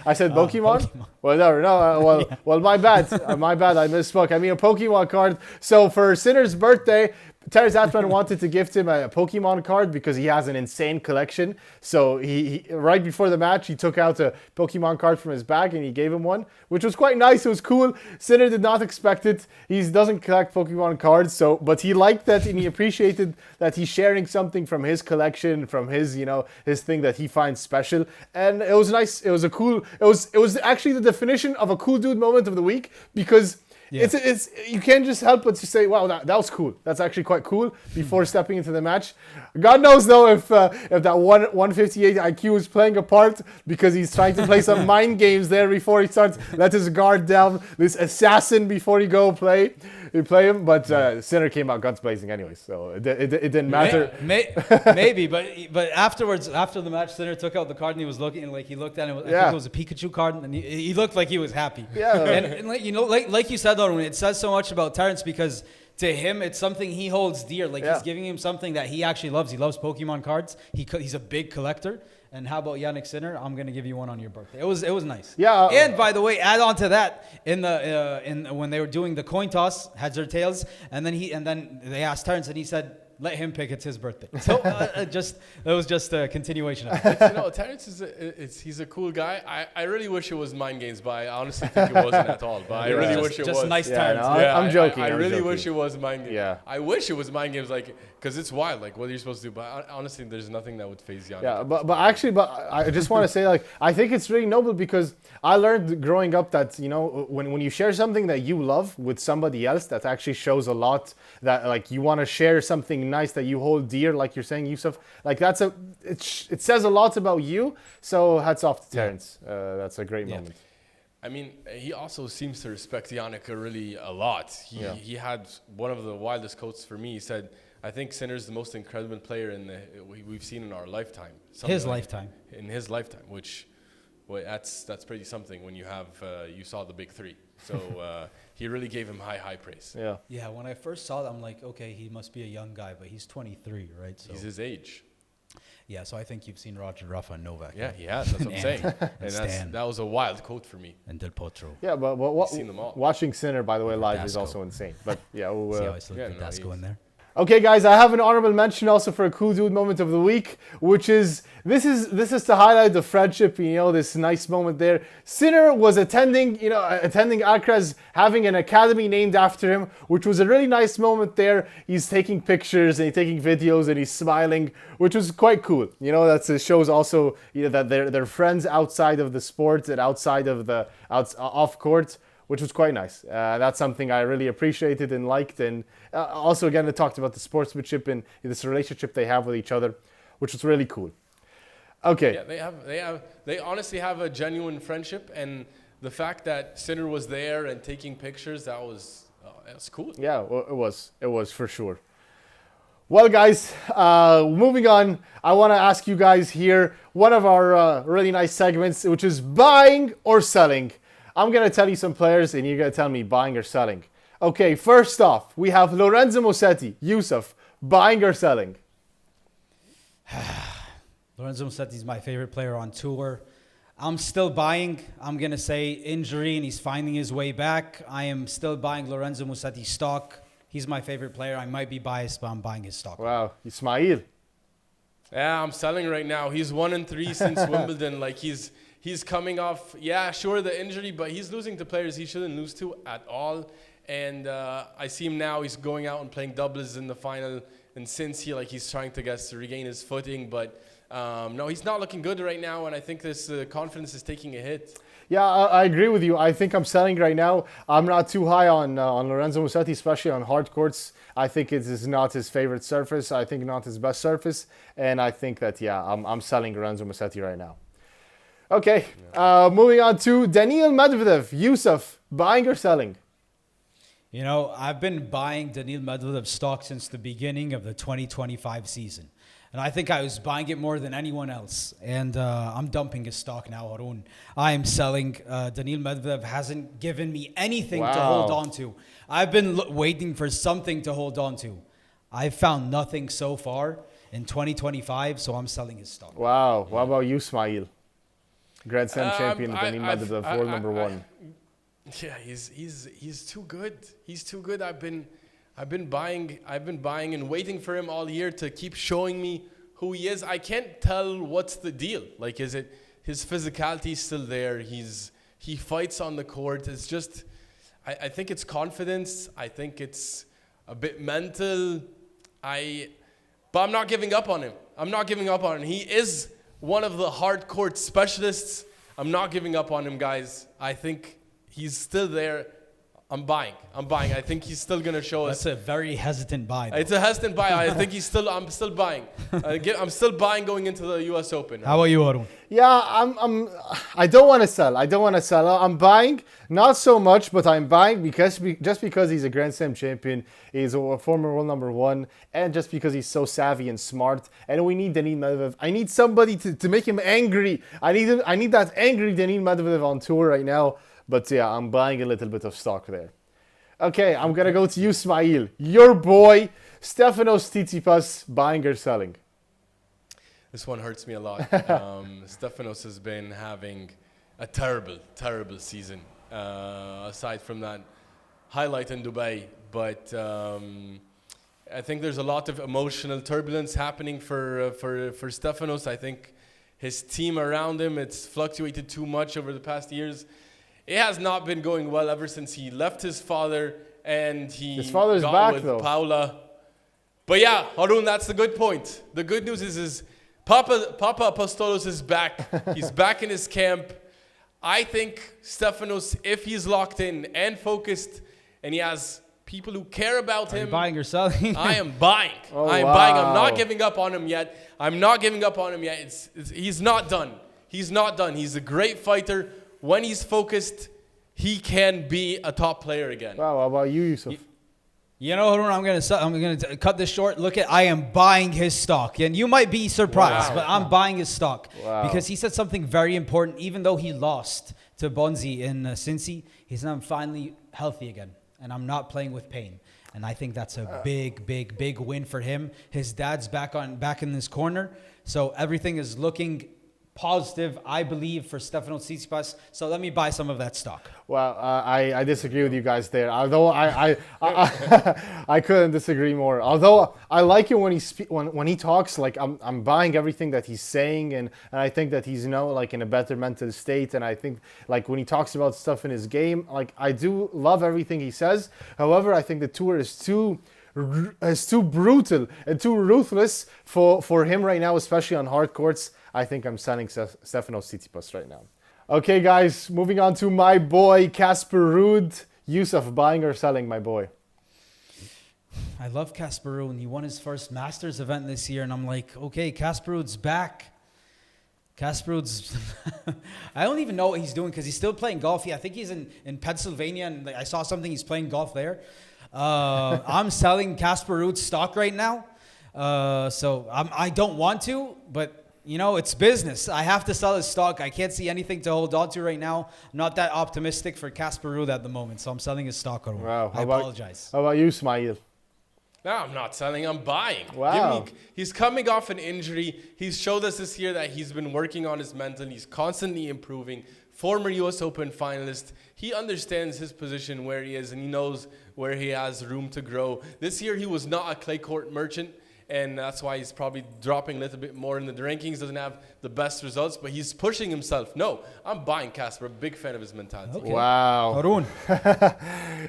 I said Pokemon? Well, no. Well, my bad. I misspoke. I mean a Pokemon card. So for Sinner's birthday, Terence Atmane wanted to gift him a Pokemon card because he has an insane collection. So he right before the match, he took out a Pokemon card from his bag and he gave him one, which was quite nice. It was cool. Sinner did not expect it. He doesn't collect Pokemon cards, but he liked that and he appreciated that he's sharing something from his collection, from his his thing that he finds special. And it was nice. It was it was actually the definition of a cool dude moment of the week because. Yeah. It's you can't just help but to say, wow, that was cool. That's actually quite cool before stepping into the match. God knows, though, if that 158 IQ is playing a part because he's trying to play some mind games there before he starts, let his guard down, this assassin before he go play him. But Sinner came out guns blazing anyway, so it didn't matter. Maybe, but afterwards, after the match, Sinner took out the card and he was looking, like he looked at it, I think it was a Pikachu card, and he looked like he was happy. Yeah. And like you said, it says so much about Terence because to him, it's something he holds dear. He's giving him something that he actually loves. He loves Pokemon cards. He's a big collector. And how about Jannik Sinner? I'm gonna give you one on your birthday. It was nice. Yeah. And by the way, add on to that when they were doing the coin toss, heads or tails, and then they asked Terence, and he said, let him pick. It's his birthday. So it was just a continuation of it. Terence he's a cool guy. I really wish it was mind games, but I honestly think it wasn't at all. But I really wish it was. Just nice Terence. I'm joking. I really wish it was mind games. Yeah. I wish it was mind games, because it's wild. What are you supposed to do? But honestly, there's nothing that would phase Jannik. Yeah, but I just want to say, I think it's really noble because I learned growing up that when you share something that you love with somebody else, that actually shows a lot. That you want to share something nice that you hold dear, like you're saying, Yusuf. It says a lot about you. So hats off to Terence. That's a great moment. I mean, he also seems to respect Jannik really a lot. He had one of the wildest quotes for me. He said, I think Sinner's the most incredible player we've seen in our lifetime. His lifetime. In his lifetime, which well, that's pretty something when you have you saw the big three. So he really gave him high praise. Yeah. Yeah, when I first saw that, I'm like, okay, he must be a young guy, but he's 23, right? So He's his age. yeah, so I think you've seen Roger Rafa and Novak. Yeah, he has. That's what I'm saying. And Stan. that was a wild quote for me. And Del Potro. Yeah, but Seen them all. watching Sinner, by the way, live is Dasco. also insane. But yeah, See how I slipped yeah, the no, Dasco he's- in there? okay, guys, I have an honorable mention also for a cool dude moment of the week, which is this is to highlight the friendship. You know, this nice moment there. Sinner was attending Alcaraz, having an academy named after him, which was a really nice moment there. He's taking pictures and he's taking videos and he's smiling, which was quite cool. You know, that shows also that they're friends outside of the sport and outside of the off court, which was quite nice. That's something I really appreciated and liked. And also, again, it talked about the sportsmanship and this relationship they have with each other, which was really cool. Okay. Yeah, they honestly have a genuine friendship, and the fact that Sinner was there and taking pictures, that's cool. Yeah, well, it was for sure. Well, guys, moving on, I want to ask you guys here one of our really nice segments, which is buying or selling. I'm going to tell you some players, and you're going to tell me buying or selling. Okay, first off, we have Lorenzo Musetti. Yusuf, buying or selling? Lorenzo Musetti is my favorite player on tour. I'm still buying. I'm going to say injury, and he's finding his way back. I am still buying Lorenzo Musetti stock. He's my favorite player. I might be biased, but I'm buying his stock. Wow, Ismail. Yeah, I'm selling right now. He's 1-3 since Wimbledon. Like he's coming off, yeah, sure, the injury, but he's losing to players he shouldn't lose to at all. And I see him now. He's going out and playing doubles in the final. And since he's trying to regain his footing, but no, he's not looking good right now. And I think this confidence is taking a hit. Yeah, I agree with you. I think I'm selling right now. I'm not too high on Lorenzo Musetti, especially on hard courts. I think it is not his favorite surface. I think not his best surface. And I think that, yeah, I'm selling Lorenzo Musetti right now. Okay, moving on to Daniil Medvedev. Yusuf, buying or selling? You know, I've been buying Daniil Medvedev stock since the beginning of the 2025 season. And I think I was buying it more than anyone else. And I'm dumping his stock now, Harun. I am selling. Daniil Medvedev hasn't given me anything to hold on to. I've been waiting for something to hold on to. I've found nothing so far in 2025, so I'm selling his stock. Wow. What about you, Ismail? Grand Slam champion Daniil Medvedev, world number one. Yeah, he's too good. He's too good. I've been buying and waiting for him all year to keep showing me who he is. I can't tell what's the deal. Like, is it his physicality is still there? He fights on the court. It's just, I think it's confidence. I think it's a bit mental. But I'm not giving up on him. I'm not giving up on him. He is one of the hard court specialists. I'm not giving up on him, guys. I think he's still there. I'm buying. I think he's still going to show us. That's a very hesitant buy, though. It's a hesitant buy. I think I'm still buying. I'm still buying going into the US Open. How about you, Harun? Yeah, I don't want to sell. I'm buying, not so much, but I'm buying just because he's a Grand Slam champion, he's a former world number one, and just because he's so savvy and smart. And we need Daniil Medvedev. I need somebody to make him angry. I need that angry Daniil Medvedev on tour right now. But yeah, I'm buying a little bit of stock there. Okay, I'm going to go to you, Ismail. Your boy, Stefanos Tsitsipas, buying or selling? This one hurts me a lot. Stefanos has been having a terrible season, aside from that highlight in Dubai. But I think there's a lot of emotional turbulence happening for Stefanos. I think his team around him, it's fluctuated too much over the past years. It has not been going well ever since he left his father and his father's got back with though. Paula. But yeah, Harun, that's the good point. The good news is Papa Apostolos is back. He's back in his camp. I think Stefanos, if he's locked in and focused and he has people who care about him. Buying or selling? I am buying. I'm buying. I'm not giving up on him yet. He's not done. He's not done. He's a great fighter. When he's focused, he can be a top player again. Wow, how about you, Yusuf? You know, Harun, I'm gonna cut this short. Look at, I am buying his stock, and you might be surprised, but I'm buying his stock because he said something very important. Even though he lost to Bonzi in Cincy, he said, "I'm finally healthy again, and I'm not playing with pain." And I think that's a big win for him. His dad's back in this corner, so everything is looking positive, I believe, for Stefanos Tsitsipas. So let me buy some of that stock. Well, I disagree with you guys there. Although I couldn't disagree more. Although I like it when he talks, like I'm buying everything that he's saying, and I think that he's like in a better mental state. And I think like when he talks about stuff in his game, like I do love everything he says. However, I think the tour is too brutal and too ruthless for him right now, especially on hard courts. I think I'm selling Stefanos Tsitsipas right now. Okay, guys, moving on to my boy Casper Ruud. Yusuf, buying or selling, my boy? I love Casper Ruud, and he won his first Masters event this year, and I'm like, okay, Casper Ruud's back. Casper Ruud's... I don't even know what he's doing because he's still playing golf. I think he's in Pennsylvania, and I saw something, he's playing golf there. I'm selling Casper Ruud's stock right now. So I don't want to, but you know, it's business. I have to sell his stock. I can't see anything to hold on to right now. I'm not that optimistic for Casper Ruud at the moment, so I'm selling his stock. Wow. I apologize. How about you, Smail? No, I'm not selling. I'm buying. Wow. He's coming off an injury. He's showed us this year that he's been working on his mental. He's constantly improving. Former U.S. Open finalist. He understands his position where he is, and he knows where he has room to grow. This year, he was not a clay court merchant, and that's why he's probably dropping a little bit more in the rankings. Doesn't have the best results, but he's pushing himself. No, I'm buying Casper. Big fan of his mentality. Okay. Wow. Harun.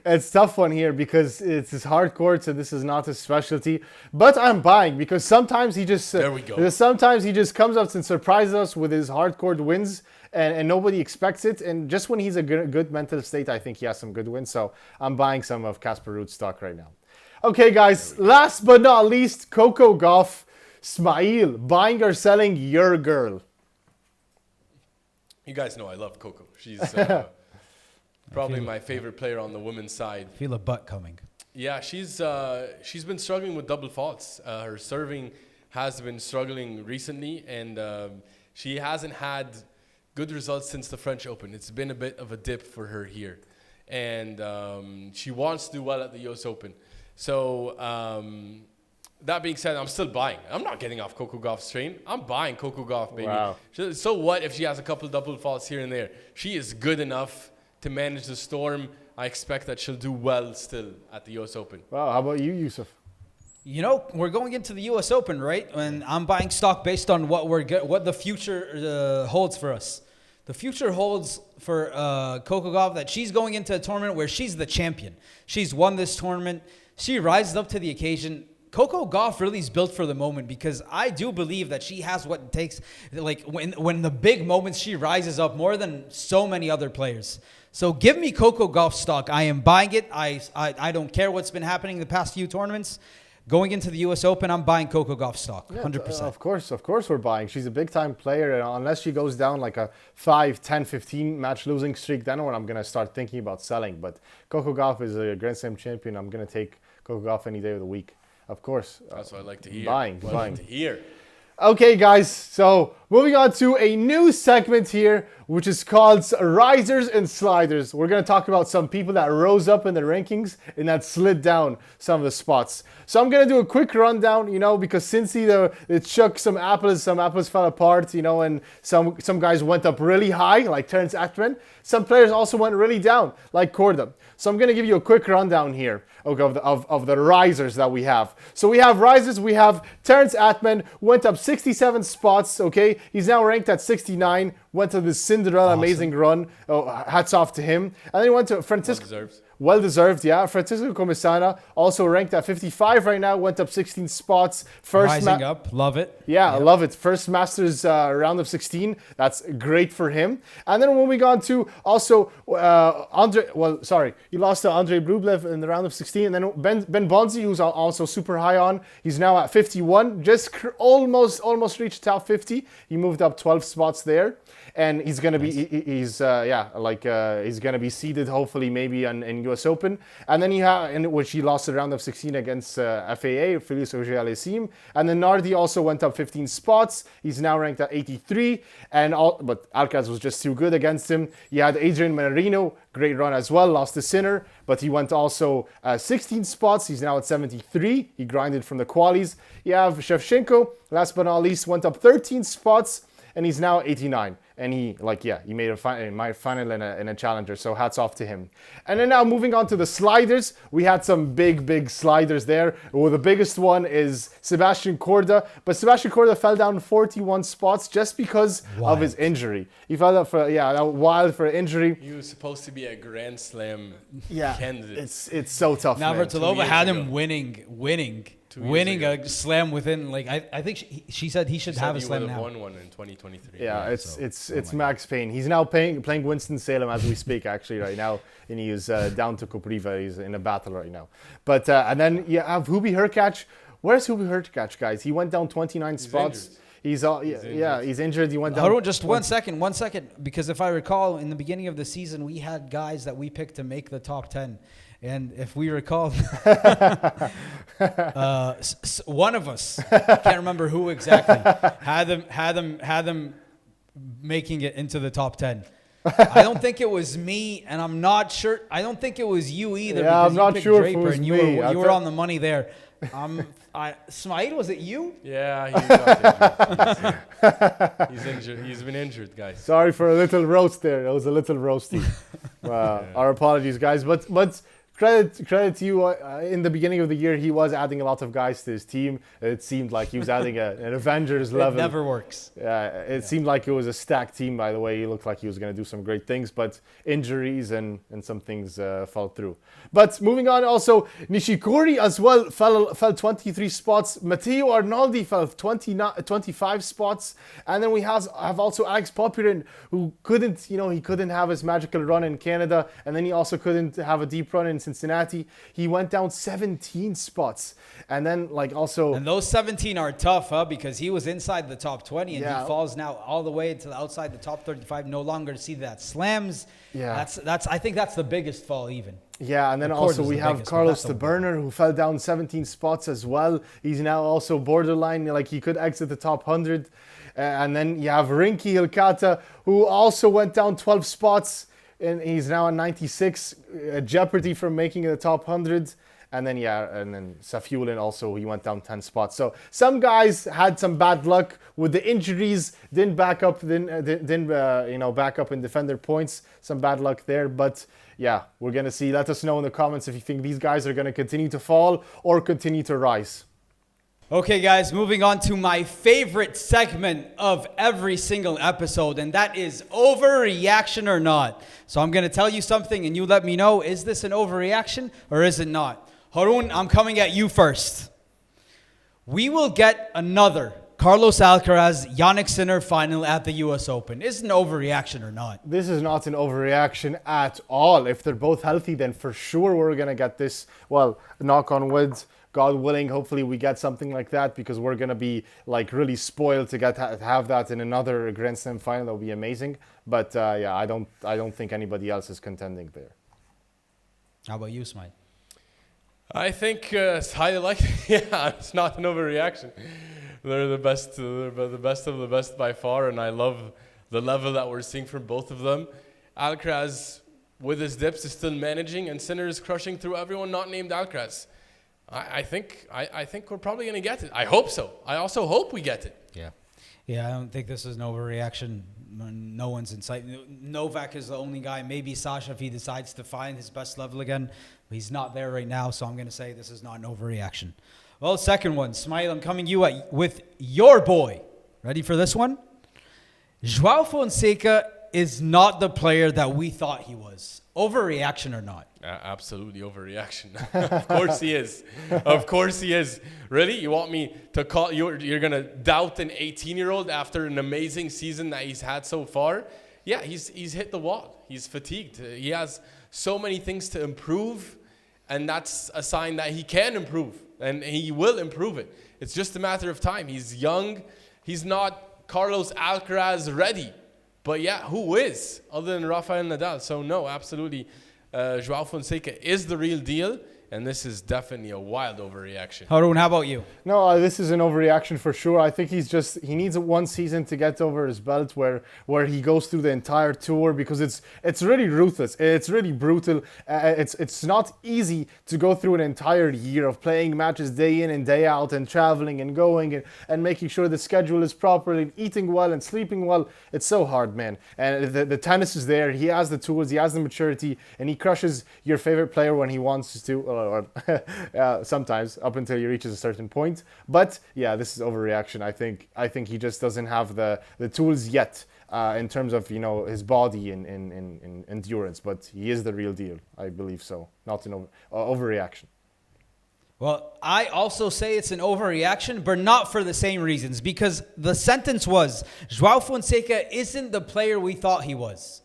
It's a tough one here because it's his hard courts and this is not his specialty. But I'm buying because sometimes he just... There we go. Sometimes he just comes up and surprises us with his hard court wins and nobody expects it. And just when he's a good mental state, I think he has some good wins. So I'm buying some of Casper Ruud's stock right now. Okay, guys, last but not least, Coco Gauff. Smail, buying or selling your girl? You guys know I love Coco. She's probably my favorite player on the women's side. Feel a butt coming. Yeah, she's been struggling with double faults. Her serving has been struggling recently, and she hasn't had good results since the French Open. It's been a bit of a dip for her here, and she wants to do well at the US Open. So that being said, I'm still buying. I'm not getting off Coco Gauff's train. I'm buying Coco Gauff, baby. Wow. So what if she has a couple double faults here and there? She is good enough to manage the storm. I expect that she'll do well still at the US Open. Wow, how about you, Yusuf? You know, we're going into the U.S. Open, right? And I'm buying stock based on what the future holds for us. The future holds for Coco Gauff that she's going into a tournament where she's the champion. She's won this tournament. She rises up to the occasion. Coco Gauff really is built for the moment because I do believe that she has what it takes. Like when the big moments, she rises up more than so many other players. So give me Coco Gauff stock. I am buying it. I don't care what's been happening the past few tournaments. Going into the U.S. Open, I'm buying Coco Gauff stock, 100%. Of course we're buying. She's a big-time player, and unless she goes down like a 5, 10, 15 match losing streak, then when I'm going to start thinking about selling. But Coco Gauff is a Grand Slam champion. I'm going to take Coco Gauff any day of the week. Of course. That's what I like to hear. Buying. I like to hear. Okay, guys, so moving on to a new segment here, which is called Risers and Sliders. We're going to talk about some people that rose up in the rankings and that slid down some of the spots. So I'm going to do a quick rundown, because Cincy, it shook some apples fell apart, and some guys went up really high, like Terence Atmane. Some players also went really down, like Korda. So I'm going to give you a quick rundown here of the risers that we have. So we have risers. We have Terence Atmane, went up 67 spots, okay? He's now ranked at 69, went to the Cinderella amazing run. Oh, hats off to him. And then he went to Francisco. Well deserved, yeah. Francisco Comisana, also ranked at 55 right now, went up 16 spots. Rising up, love it. Yeah, I love it. First Masters round of 16. That's great for him. And then when we got to also he lost to Andre Rublev in the round of 16. And then Ben Bonzi, who's also super high on, he's now at 51. Just almost reached top 50. He moved up 12 spots there. And he's gonna be he's gonna be seeded hopefully maybe in U.S. Open. And then in which he lost the round of 16 against FAA, Felice Auger-Aliassime. And then Nardi also went up 15 spots. He's now ranked at 83. But Alcaraz was just too good against him. You had Adrian Mannarino, great run as well, lost to Sinner, but he went also 16 spots. He's now at 73. He grinded from the qualies. You have Shevchenko, last but not least, went up 13 spots, and he's now 89. And he made a final in a challenger, so hats off to him. And then now moving on to the sliders, we had some big sliders there. Well, the biggest one is Sebastian Korda, but Sebastian Korda fell down 41 spots just because of his injury. He fell down for injury. He was supposed to be a Grand Slam candidate. It's so tough. Navratilova had him winning a slam within I think she said he should have a slam now. He won one in 2023. Yeah, it's Max Payne. He's now playing Winston-Salem as we speak actually right now, and he is down to Kopriva. He's in a battle right now. But and then you have Hubi Hurkacz. Where's Hubi Hurkacz, guys? He went down 29 spots. He's injured. He went down. Hold on, just 1 second, because if I recall, in the beginning of the season, we had guys that we picked to make the top 10. And if we recall, one of us, can't remember who exactly, had them making it into the top 10. I don't think it was me, and I'm not sure. I don't think it was you either. Yeah, I'm not sure Draper, if it was and me. You were on the money there. Smite, was it you? Yeah, he got injured. He's injured. He's been injured, guys. Sorry for a little roast there. It was a little roasty. Our apologies, guys. But credit to you. In the beginning of the year, he was adding a lot of guys to his team. It seemed like he was adding an Avengers level. It never works. It seemed like it was a stacked team, by the way. He looked like he was going to do some great things, but injuries and some things fell through. But moving on, also, Nishikori as well fell 23 spots. Matteo Arnaldi fell 25 spots. And then we have also Alex Popyrin, who couldn't have his magical run in Canada. And then he also couldn't have a deep run in Cincinnati. He went down 17 spots. And then And those 17 are tough, because he was inside the top 20 and he falls now all the way to the outside the top 35. No longer see that slams. Yeah. I think that's the biggest fall even. Yeah, and then also we have Carlos de Berner, who fell down 17 spots as well. He's now also borderline, he could exit the top 100. And then you have Rinky Hilkata, who also went down 12 spots, and he's now at 96, jeopardy from making the top 100. And then Safiullin also, he went down 10 spots. So some guys had some bad luck with the injuries, didn't back up and defend their points. Some bad luck there, but yeah, we're gonna see. Let us know in the comments if you think these guys are gonna continue to fall or continue to rise. Okay, guys, moving on to my favorite segment of every single episode, and that is overreaction or not. So I'm going to tell you something, and you let me know, is this an overreaction or is it not? Harun, I'm coming at you first. We will get another Carlos Alcaraz, Jannik Sinner final at the U.S. Open. Is it an overreaction or not? This is not an overreaction at all. If they're both healthy, then for sure we're going to get this. Well, knock on wood. God willing, hopefully we get something like that, because we're going to be really spoiled to have that in another Grand Slam final. That would be amazing. But I don't think anybody else is contending there. How about you, Smite? I think it's highly likely. Yeah, it's not an overreaction. They're the best. They're the best of the best by far, and I love the level that we're seeing from both of them. Alcaraz, with his dips, is still managing, and Sinner is crushing through everyone not named Alcaraz. I think we're probably going to get it. I hope so. I also hope we get it. Yeah, I don't think this is an overreaction. No one's in sight. Novak is the only guy. Maybe Sasha, if he decides to find his best level again. But he's not there right now, so I'm going to say this is not an overreaction. Well, second one. Smile, I'm coming with your boy. Ready for this one? João Fonseca is not the player that we thought he was. Overreaction or not? Absolutely overreaction. Of course he is. Of course he is. Really? You want me to call you're going to doubt an 18-year-old after an amazing season that he's had so far? Yeah, he's hit the wall. He's fatigued. He has so many things to improve, and that's a sign that he can improve, and he will improve it. It's just a matter of time. He's young. He's not Carlos Alcaraz ready. But yeah, who is other than Rafael Nadal? So no, absolutely Joao Fonseca is the real deal, and this is definitely a wild overreaction. Harun, how about you? No, this is an overreaction for sure. I think he needs one season to get over his belt where he goes through the entire tour, because it's really ruthless. It's really brutal. It's not easy to go through an entire year of playing matches day in and day out and traveling and going and making sure the schedule is proper and eating well and sleeping well. It's so hard, man. And the tennis is there. He has the tools, he has the maturity, and he crushes your favorite player when he wants to. Or sometimes up until he reaches a certain point. But yeah, this is overreaction. I think he just doesn't have the tools yet in terms of his body and endurance. But he is the real deal. I believe so. Not an overreaction. Well, I also say it's an overreaction, but not for the same reasons. Because the sentence was, Joao Fonseca isn't the player we thought he was.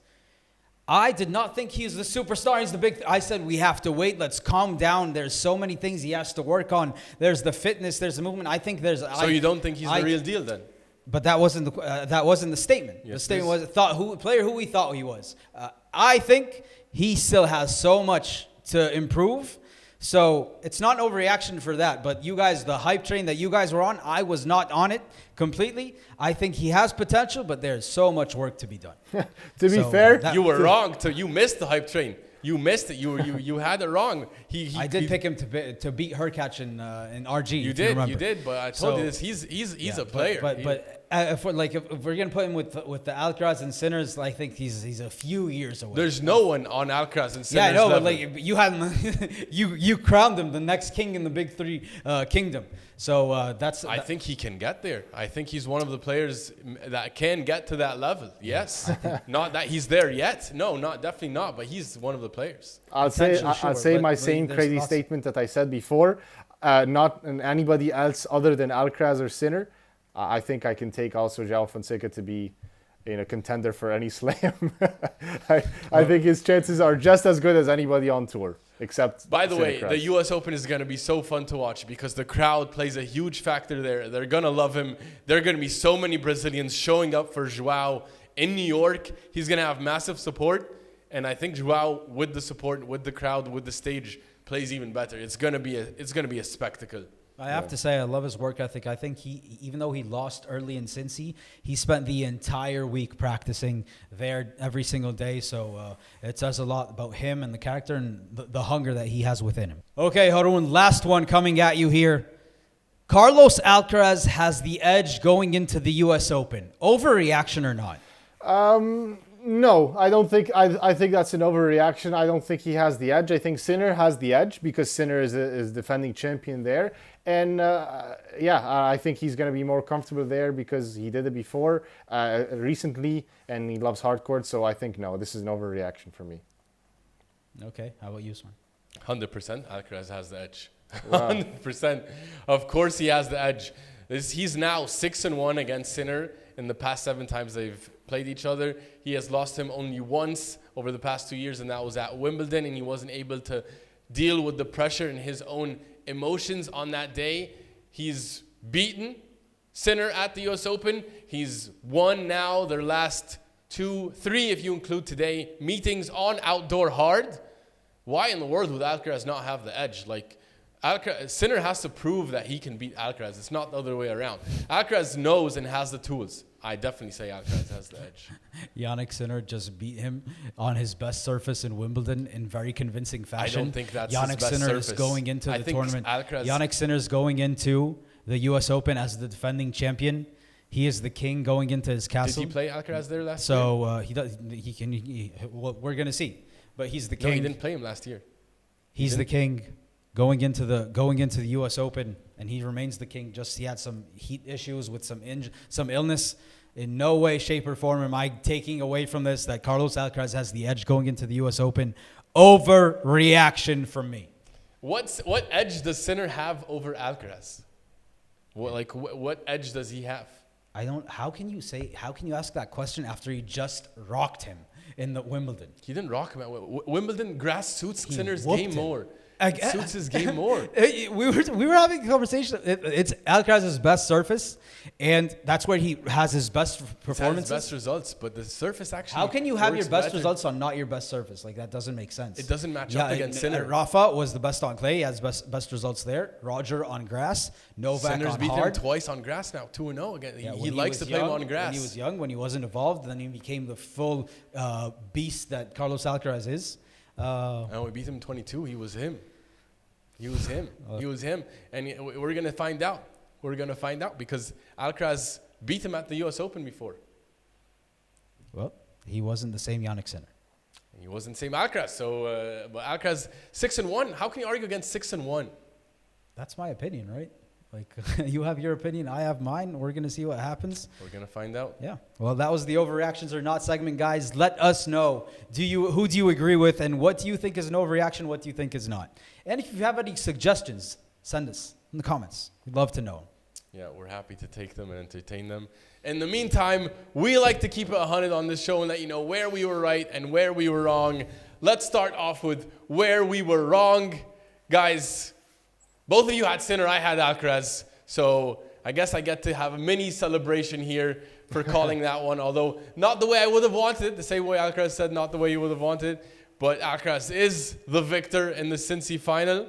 I did not think he's the superstar. He's the big... I said, we have to wait. Let's calm down. There's so many things he has to work on. There's the fitness. There's the movement. I think there's... So you don't think he's the real deal then? But that wasn't the statement. Yes, the statement was player who we thought he was. I think he still has so much to improve. So it's not an overreaction for that. But you guys, the hype train that you guys were on, I was not on it completely. I think he has potential, but there's so much work to be done. To be fair, you were wrong. You missed the hype train. You missed it. You had it wrong. I did pick him to beat Hurkacz in RG. You did. But I told you this. He's a player. But if we're gonna put him with the Alcaraz and Sinners, I think he's a few years away. There's no one on Alcaraz and Sinners. Yeah, I know, level. but you had him. you crowned him the next king in the big three kingdom. So I think he can get there. I think he's one of the players that can get to that level. Yes, not that he's there yet. No, definitely not. But he's one of the players. I'll say my same crazy statement that I said before. Not anybody else other than Alcaraz or Sinner. I think I can take also Joao Fonseca to be contender for any slam. I think his chances are just as good as anybody on tour, except by the way, Sinner-Alcaraz. the US Open is going to be so fun to watch because the crowd plays a huge factor there. They're going to love him. There are going to be so many Brazilians showing up for Joao in New York. He's going to have massive support, and I think Joao, with the support, with the crowd, with the stage, plays even better. It's going to be a spectacle. I have to say, I love his work ethic. I think even though he lost early in Cincy, he spent the entire week practicing there every single day. So it says a lot about him and the character and the hunger that he has within him. Okay, Harun, last one coming at you here. Carlos Alcaraz has the edge going into the U.S. Open. Overreaction or not? No, I don't think. I think that's an overreaction. I don't think he has the edge. I think Sinner has the edge because Sinner is defending champion there. And I think he's going to be more comfortable there because he did it before recently and he loves hard court. So I think, no, this is an overreaction for me. Okay, how about you, Swan? 100% Alcaraz has the edge. Wow. 100%. Of course he has the edge. He's now 6-1 against Sinner in the past 7 times they've played each other. He has lost him only once over the past 2 years, and that was at Wimbledon, and he wasn't able to deal with the pressure and his own emotions on that day. He's beaten Sinner at the US Open. He's won now their last 2, 3, if you include today, meetings on outdoor hard. Why in the world would Alcaraz not have the edge? Sinner has to prove that he can beat Alcaraz. It's not the other way around. Alcaraz knows and has the tools. I definitely say Alcaraz has the edge. Jannik Sinner just beat him on his best surface in Wimbledon in very convincing fashion. I don't think that's Jannik his best Sinner surface. is going into the tournament. Alcaraz... Jannik Sinner is going into the U.S. Open as the defending champion. He is the king going into his castle. Did he play Alcaraz there last year? So he does. He can. Well, we're gonna see. But he's the king. No, he didn't play him last year. He's the king going into the U.S. Open, and he remains the king. Just he had some heat issues with some illness. In no way, shape, or form am I taking away from this that Carlos Alcaraz has the edge going into the U.S. Open. Overreaction from me. What edge does Sinner have over Alcaraz? What edge does he have? I don't. How can you ask that question after he just rocked him in the Wimbledon? He didn't rock him at Wimbledon. Grass suits Sinner's game more. suits his game more. We were having a conversation. It's Alcaraz's best surface, and that's where he has his best performances. His best results, but the surface actually. How can you have your works best better. results on not your best surface? Like, that doesn't make sense. It doesn't match up against Sinner. Rafa was the best on clay. He has best results there. Roger on grass. Novak Sinner's on beat hard. him twice on grass now, 2-0 again. Yeah, he when likes to was play him young, on grass. When he was young, when he wasn't evolved, then he became the full beast that Carlos Alcaraz is. And we beat him 22. He was him. He was him. He was him. And we're going to find out. We're going to find out because Alcaraz beat him at the U.S. Open before. Well, he wasn't the same Jannik Sinner. He wasn't the same Alcaraz. So, but Alcaraz 6-1. How can you argue against 6-1? That's my opinion, right? Like, you have your opinion, I have mine. We're going to see what happens. We're going to find out. Yeah. Well, that was the overreactions or not segment, guys. Let us know. Who do you agree with, and what do you think is an overreaction? What do you think is not? And if you have any suggestions, send us in the comments. We'd love to know. Yeah, we're happy to take them and entertain them. In the meantime, we like to keep it 100 on this show and let you know where we were right and where we were wrong. Let's start off with where we were wrong. Guys, both of you had Sinner, I had Alcaraz. So I guess I get to have a mini celebration here for calling that one. Although not the way I would have wanted it. The same way Alcaraz said, not the way you would have wanted. But Alcaraz is the victor in the Cincy final.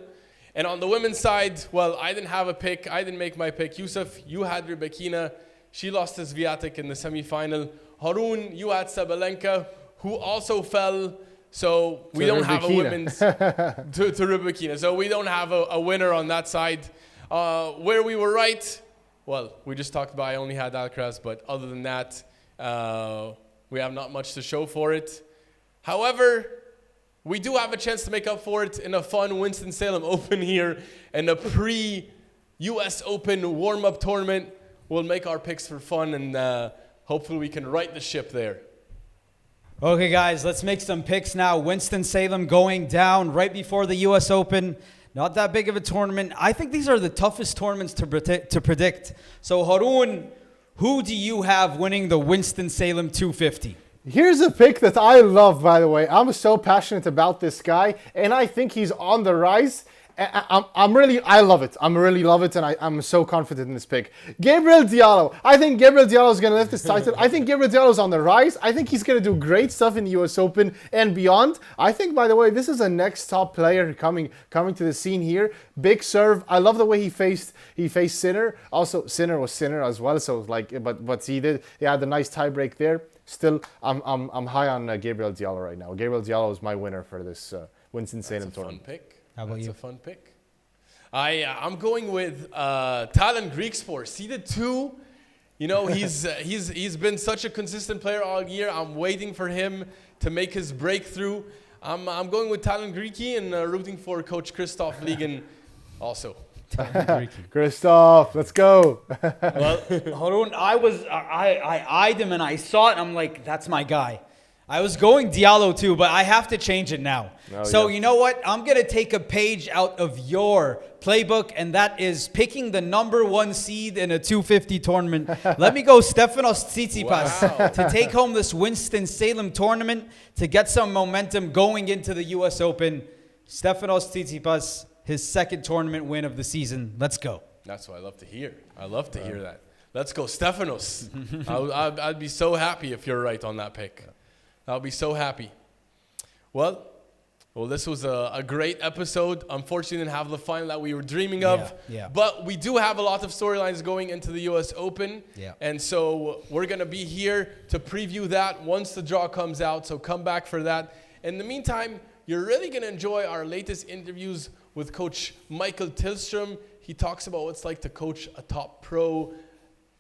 And on the women's side, well, I didn't have a pick. I didn't make my pick. Yusuf, you had Rebekina. She lost to Swiatek in the semifinal. Harun, you had Sabalenka, who also fell. So we don't have a women's to Rebekina. So we don't have a winner on that side. Where we were right, well, we just talked about I only had Alcaraz. But other than that, we have not much to show for it. However, we do have a chance to make up for it in a fun Winston-Salem Open here and a pre-US Open warm-up tournament. We'll make our picks for fun, and hopefully we can right the ship there. Okay, guys, let's make some picks now. Winston-Salem going down right before the US Open. Not that big of a tournament. I think these are the toughest tournaments to predict. So, Harun, who do you have winning the Winston-Salem 250? Here's a pick that I love, by the way. I'm so passionate about this guy, and I think he's on the rise. I love it. I really love it, and I'm so confident in this pick. Gabriel Diallo. I think Gabriel Diallo is going to lift this title. I think Gabriel Diallo is on the rise. I think he's going to do great stuff in the US Open and beyond. I think, by the way, this is a next top player coming to the scene here. Big serve. I love the way he faced Sinner. Also, Sinner was Sinner as well. So but he had a nice tiebreak there. Still, I'm high on Gabriel Diallo right now. Gabriel Diallo is my winner for this Winston-Salem tournament. Fun pick. How about That's you? a fun pick. I'm going with Talon Greek Sports. Seeded 2. You know, he's been such a consistent player all year. I'm waiting for him to make his breakthrough. I'm going with Talon Greeky and rooting for Coach Christoph Ligon also. Christoph, let's go. Well, Harun, I eyed him and I saw it. And I'm like, that's my guy. I was going Diallo too, but I have to change it now. You know what? I'm going to take a page out of your playbook, and that is picking the number 1 seed in a 250 tournament. Let me go Stefanos Tsitsipas to take home this Winston-Salem tournament to get some momentum going into the US Open. Stefanos Tsitsipas, his second tournament win of the season. Let's go. That's what I love to hear. I love to hear that. Let's go Stefanos. I'd be so happy if you're right on that pick. I'll be so happy. Well, this was a great episode. Unfortunately, didn't have the final that we were dreaming of. Yeah. But we do have a lot of storylines going into the US Open. Yeah. And so we're going to be here to preview that once the draw comes out. So come back for that. In the meantime, you're really going to enjoy our latest interviews with Coach Michael Tillström. He talks about what it's like to coach a top pro,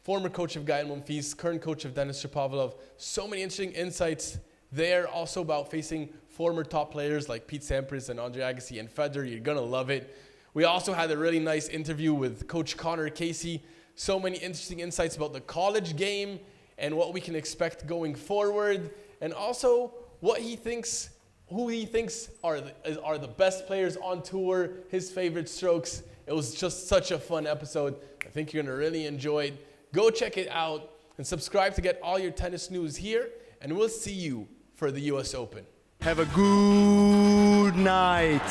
former coach of Gael Monfils, current coach of Denis Shapovalov. So many interesting insights there. Also about facing former top players like Pete Sampras and Andre Agassi and Federer. You're going to love it. We also had a really nice interview with Coach Connor Casey. So many interesting insights about the college game and what we can expect going forward. And also what he thinks, who he thinks are the best players on tour, his favorite strokes. It was just such a fun episode. I think you're going to really enjoy it. Go check it out and subscribe to get all your tennis news here. And we'll see you for the US Open. Have a good night.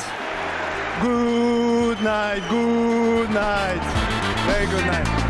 Good night. Good night. Very good night.